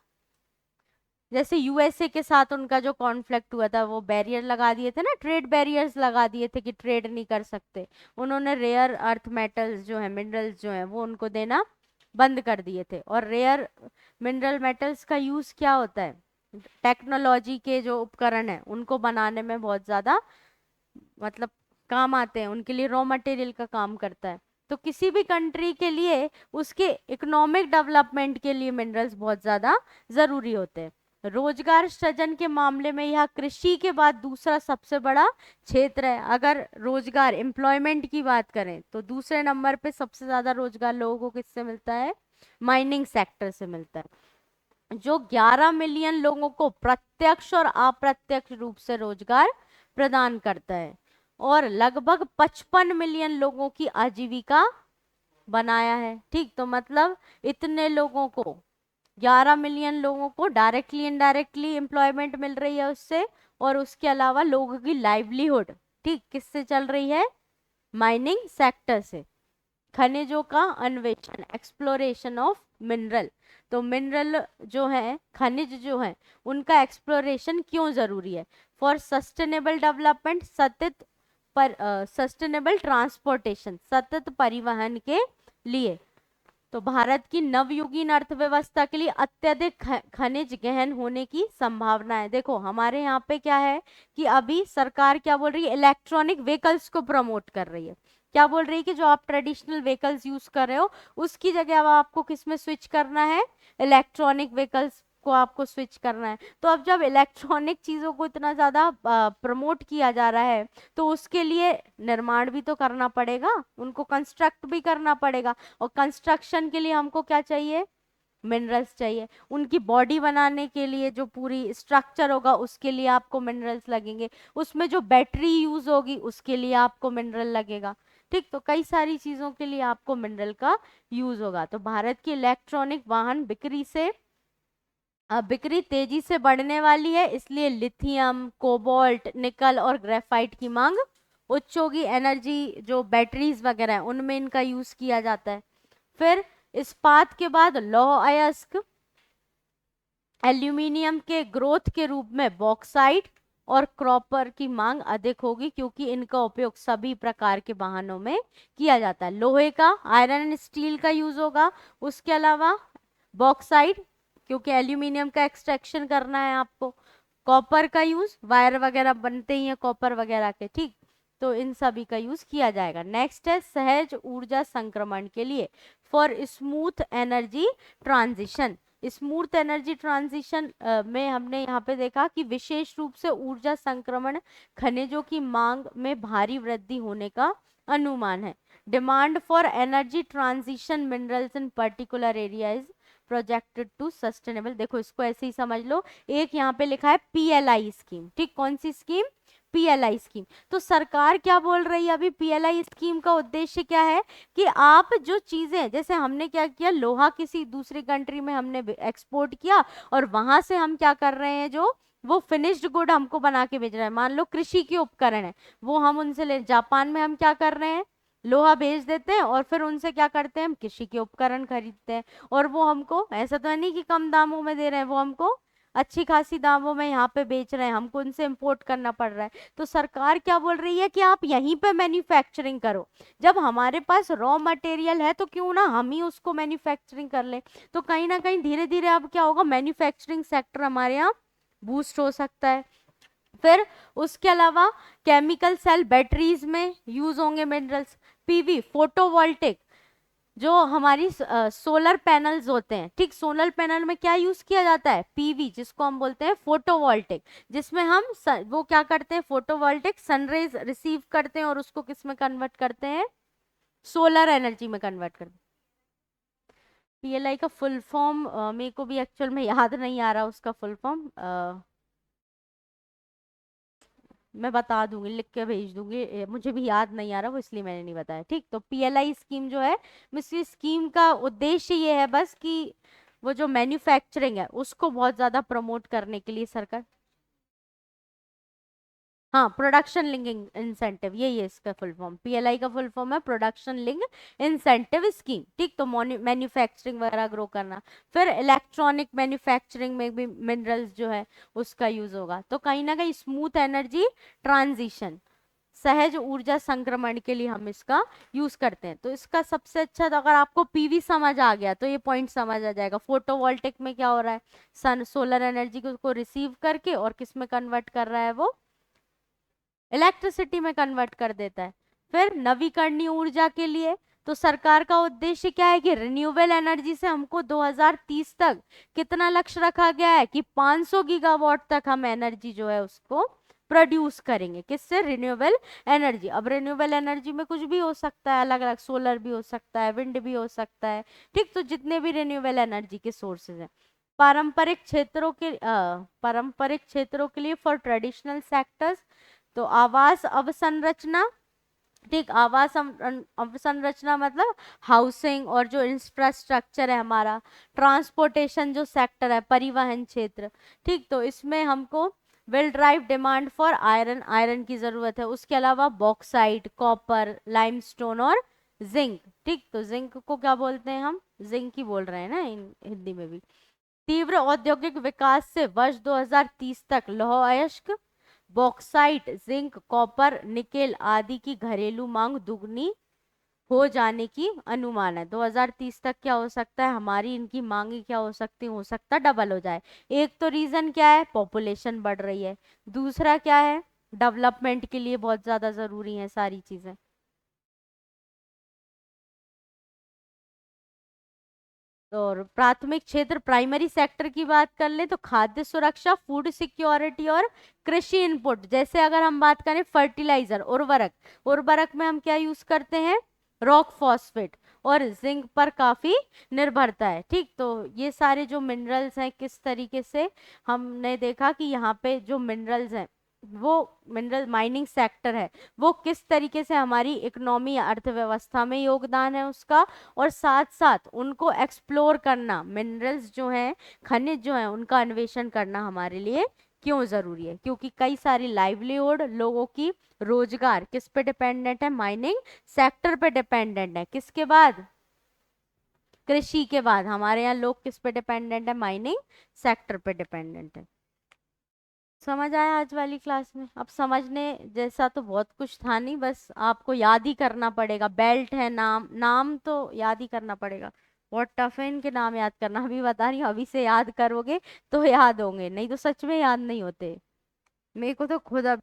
जैसे यूएसए के साथ उनका जो कॉन्फ्लिक्ट हुआ था, वो बैरियर लगा दिए थे ना, ट्रेड बैरियर्स लगा दिए थे कि ट्रेड नहीं कर सकते। उन्होंने रेयर अर्थ मेटल्स जो है, मिनरल्स जो है, वो उनको देना बंद कर दिए थे। और रेयर मिनरल मेटल्स का यूज क्या होता है, टेक्नोलॉजी के जो उपकरण है उनको बनाने में बहुत ज्यादा मतलब काम आते हैं, उनके लिए रॉ मटेरियल का काम करता है। तो किसी भी कंट्री के लिए उसके इकोनॉमिक डेवलपमेंट के लिए मिनरल्स बहुत ज्यादा जरूरी होते हैं। रोजगार सृजन के मामले में यह कृषि के बाद दूसरा सबसे बड़ा क्षेत्र है। अगर रोजगार एम्प्लॉयमेंट की बात करें तो दूसरे नंबर पे सबसे ज्यादा रोजगार लोगों को किससे मिलता है, माइनिंग सेक्टर से मिलता है, जो 11 मिलियन लोगों को प्रत्यक्ष और अप्रत्यक्ष रूप से रोजगार प्रदान करता है और लगभग 55 मिलियन लोगों की आजीविका बनाया है, ठीक। तो मतलब इतने लोगों को, 11 मिलियन लोगों को डायरेक्टली इनडायरेक्टली एम्प्लॉयमेंट मिल रही है उससे, और उसके अलावा लोगों की लाइवलीहुड, ठीक, किससे चल रही है, माइनिंग सेक्टर से। खनिजों का अन्वेषण, एक्सप्लोरेशन ऑफ मिनरल। तो मिनरल जो है, खनिज जो है, उनका एक्सप्लोरेशन क्यों जरूरी है, फॉर सस्टेनेबल डेवलपमेंट, सतत पर सस्टेनेबल ट्रांसपोर्टेशन, सतत परिवहन के लिए। तो भारत की नवयुगीन अर्थव्यवस्था के लिए अत्यधिक खनिज गहन होने की संभावना है। देखो हमारे यहाँ पे क्या है कि अभी सरकार क्या बोल रही है, इलेक्ट्रॉनिक व्हीकल्स को प्रमोट कर रही है। क्या बोल रही है कि जो आप ट्रेडिशनल व्हीकल्स यूज कर रहे हो उसकी जगह अब आपको किस में स्विच करना है, इलेक्ट्रॉनिक व्हीकल्स को आपको स्विच करना है। तो अब जब इलेक्ट्रॉनिक चीजों को इतना ज्यादा प्रमोट किया जा रहा है तो उसके लिए निर्माण भी तो करना पड़ेगा, उनको कंस्ट्रक्ट भी करना पड़ेगा, और कंस्ट्रक्शन के लिए हमको क्या चाहिए, मिनरल्स चाहिए। उनकी बॉडी बनाने के लिए जो पूरी स्ट्रक्चर होगा उसके लिए आपको मिनरल्स लगेंगे, उसमें जो बैटरी यूज होगी उसके लिए आपको मिनरल लगेगा, ठीक। तो कई सारी चीजों के लिए आपको मिनरल का यूज होगा। तो भारत की इलेक्ट्रॉनिक वाहन बिक्री तेजी से बढ़ने वाली है, इसलिए लिथियम, कोबाल्ट, निकल और ग्रेफाइट की मांग उच्च होगी। एनर्जी जो बैटरीज वगैरह है उनमें इनका यूज किया जाता है। फिर इस्पात के बाद लौह अयस्क, एल्यूमिनियम के ग्रोथ के रूप में बॉक्साइट और कॉपर की मांग अधिक होगी, क्योंकि इनका उपयोग सभी प्रकार के वाहनों में किया जाता है। लोहे का, आयरन एंड स्टील का यूज होगा। उसके अलावा बॉक्साइट, क्योंकि एल्यूमिनियम का एक्सट्रैक्शन करना है आपको। कॉपर का यूज, वायर वगैरह बनते ही हैं कॉपर वगैरह के, ठीक। तो इन सभी का यूज किया जाएगा। नेक्स्ट है सहज ऊर्जा संक्रमण के लिए, for smooth energy transition. Smooth energy transition में हमने यहाँ पे देखा कि विशेष रूप से ऊर्जा संक्रमण खनिजों की मांग में भारी वृद्धि होने का अनुमान है। Demand for energy transition minerals in particular areas projected to sustainable. देखो इसको ऐसे ही समझ लो, एक यहाँ पे लिखा है पीएलआई स्कीम, ठीक, कौन सी स्कीम, पीएलआई स्कीम। तो सरकार क्या बोल रही है अभी, पीएलआई स्कीम का उद्देश्य क्या है कि आप जो चीजें, जैसे हमने क्या किया, लोहा किसी दूसरी कंट्री में हमने एक्सपोर्ट किया और वहां से हम क्या कर रहे हैं, जो वो फिनिश्ड गुड हमको बना के भेज रहे हैं, मान लो कृषि के उपकरण है, वो हम उनसे ले, जापान में हम क्या कर रहे हैं, लोहा भेज देते हैं और फिर उनसे क्या करते हैं, हम कृषि के उपकरण खरीदते हैं, और वो हमको, ऐसा तो है नहीं कि कम दामों में दे रहे हैं, वो हमको अच्छी खासी दामों में यहाँ पे बेच रहे हैं, हमको उनसे इम्पोर्ट करना पड़ रहा है। तो सरकार क्या बोल रही है कि आप यहीं पे मैन्युफैक्चरिंग करो, जब हमारे पास रॉ मटेरियल है तो क्यों ना हम ही उसको मैन्युफैक्चरिंग कर लें। तो कहीं ना कहीं धीरे धीरे अब क्या होगा, मैन्युफैक्चरिंग सेक्टर हमारे यहाँ बूस्ट हो सकता है। फिर उसके अलावा केमिकल सेल बैटरीज में यूज होंगे मिनरल्स। पीवी फोटोवोल्टिक, जो हमारी सोलर पैनल्स होते हैं, ठीक, सोलर पैनल में क्या यूज किया जाता है, पीवी, जिसको हम बोलते हैं फोटोवोल्टिक, जिसमें हम वो क्या करते हैं, फोटोवोल्टिक सनरेज रिसीव करते हैं और उसको किस में कन्वर्ट करते हैं, सोलर एनर्जी में कन्वर्ट करते हैं। पीएलआई का फुल फॉर्म मेरे को भी एक्चुअल में याद नहीं आ रहा उसका फुल फॉर्म, मैं बता दूंगी, लिख के भेज दूंगी, मुझे भी याद नहीं आ रहा, वो इसलिए मैंने नहीं बताया, ठीक। तो पीएलआई स्कीम जो है, इस स्कीम का उद्देश्य ये है बस कि वो जो मैन्युफैक्चरिंग है उसको बहुत ज्यादा प्रमोट करने के लिए सरकार, हाँ, प्रोडक्शन लिंकिंग इंसेंटिव, यही है इसका फुल फॉर्म, पीएलआई का फुल फॉर्म है प्रोडक्शन लिंक इंसेंटिव स्कीम, ठीक। तो मैन्युफैक्चरिंग वगैरह ग्रो करना, फिर इलेक्ट्रॉनिक मैन्युफैक्चरिंग में भी मिनरल्स जो है उसका यूज होगा। तो कहीं ना कहीं स्मूथ एनर्जी ट्रांजिशन, सहज ऊर्जा संक्रमण के लिए हम इसका यूज करते हैं। तो इसका सबसे अच्छा, तो अगर आपको पीवी समझ आ गया तो ये पॉइंट समझ आ जाएगा, फोटोवोल्टिक में क्या हो रहा है, सन सोलर एनर्जी को रिसीव करके और किस में कन्वर्ट कर रहा है, वो इलेक्ट्रिसिटी में कन्वर्ट कर देता है। फिर नवीकरणीय ऊर्जा के लिए, तो सरकार का उद्देश्य क्या है कि रिन्यूएबल एनर्जी से हमको 2030 तक कितना लक्ष्य रखा गया है कि 500 गीगावाट तक हम एनर्जी जो है उसको प्रोड्यूस करेंगे, किससे, रिन्यूएबल एनर्जी। अब रिन्यूएबल एनर्जी में कुछ भी हो सकता है, अलग अलग, सोलर भी हो सकता है, विंड भी हो सकता है, ठीक। तो जितने भी रिन्यूएबल एनर्जी के सोर्सेज हैं, पारंपरिक क्षेत्रों के लिए फॉर ट्रेडिशनल सेक्टर्स, तो आवास अवसंरचना, ठीक, अवसंरचना मतलब हाउसिंग और जो इंफ्रास्ट्रक्चर है हमारा, ट्रांसपोर्टेशन जो सेक्टर है, परिवहन क्षेत्र, ठीक। तो इसमें हमको will drive demand for iron, iron की जरूरत है, उसके अलावा बॉक्साइट, कॉपर, लाइमस्टोन और जिंक, ठीक। तो जिंक को क्या बोलते हैं, हम जिंक ही बोल रहे हैं ना हिंदी में भी। तीव्र औद्योगिक विकास से वर्ष 2030 तक लौह अयस्क, बॉक्साइट, जिंक, कॉपर, निकेल आदि की घरेलू मांग दुगनी हो जाने की अनुमान है। 2030 तक क्या हो सकता है, हमारी इनकी मांगे क्या हो सकती, हो सकता डबल हो जाए। एक तो रीजन क्या है, पॉपुलेशन बढ़ रही है, दूसरा क्या है, डेवलपमेंट के लिए बहुत ज्यादा जरूरी है सारी चीजें। और प्राथमिक क्षेत्र, प्राइमरी सेक्टर की बात कर ले तो खाद्य सुरक्षा, फूड सिक्योरिटी और कृषि इनपुट, जैसे अगर हम बात करें फर्टिलाइजर, उर्वरक, उर्वरक में हम क्या यूज करते हैं, रॉक फॉस्फेट और जिंक पर काफी निर्भरता है, ठीक। तो ये सारे जो मिनरल्स हैं, किस तरीके से हमने देखा कि यहाँ पे जो मिनरल्स हैं, वो मिनरल माइनिंग सेक्टर है, वो किस तरीके से हमारी इकोनॉमी या अर्थव्यवस्था में योगदान है उसका, और साथ साथ उनको एक्सप्लोर करना, मिनरल्स जो हैं, खनिज जो हैं, उनका अन्वेषण करना हमारे लिए क्यों जरूरी है, क्योंकि कई सारी लाइवलीहुड, लोगों की रोजगार किस पे डिपेंडेंट है, माइनिंग सेक्टर पे डिपेंडेंट है, किसके बाद, कृषि के बाद हमारे यहाँ लोग किस पे डिपेंडेंट है, माइनिंग सेक्टर पे डिपेंडेंट है। समझ आया आज वाली क्लास में, अब समझने जैसा तो बहुत कुछ था नहीं, बस आपको याद ही करना पड़ेगा, बेल्ट है, नाम, नाम तो याद ही करना पड़ेगा, बहुत टफ है इनके नाम याद करना, अभी बता रही हूँ, अभी से याद करोगे तो याद होंगे, नहीं तो सच में याद नहीं होते, मेरे को तो खुद अब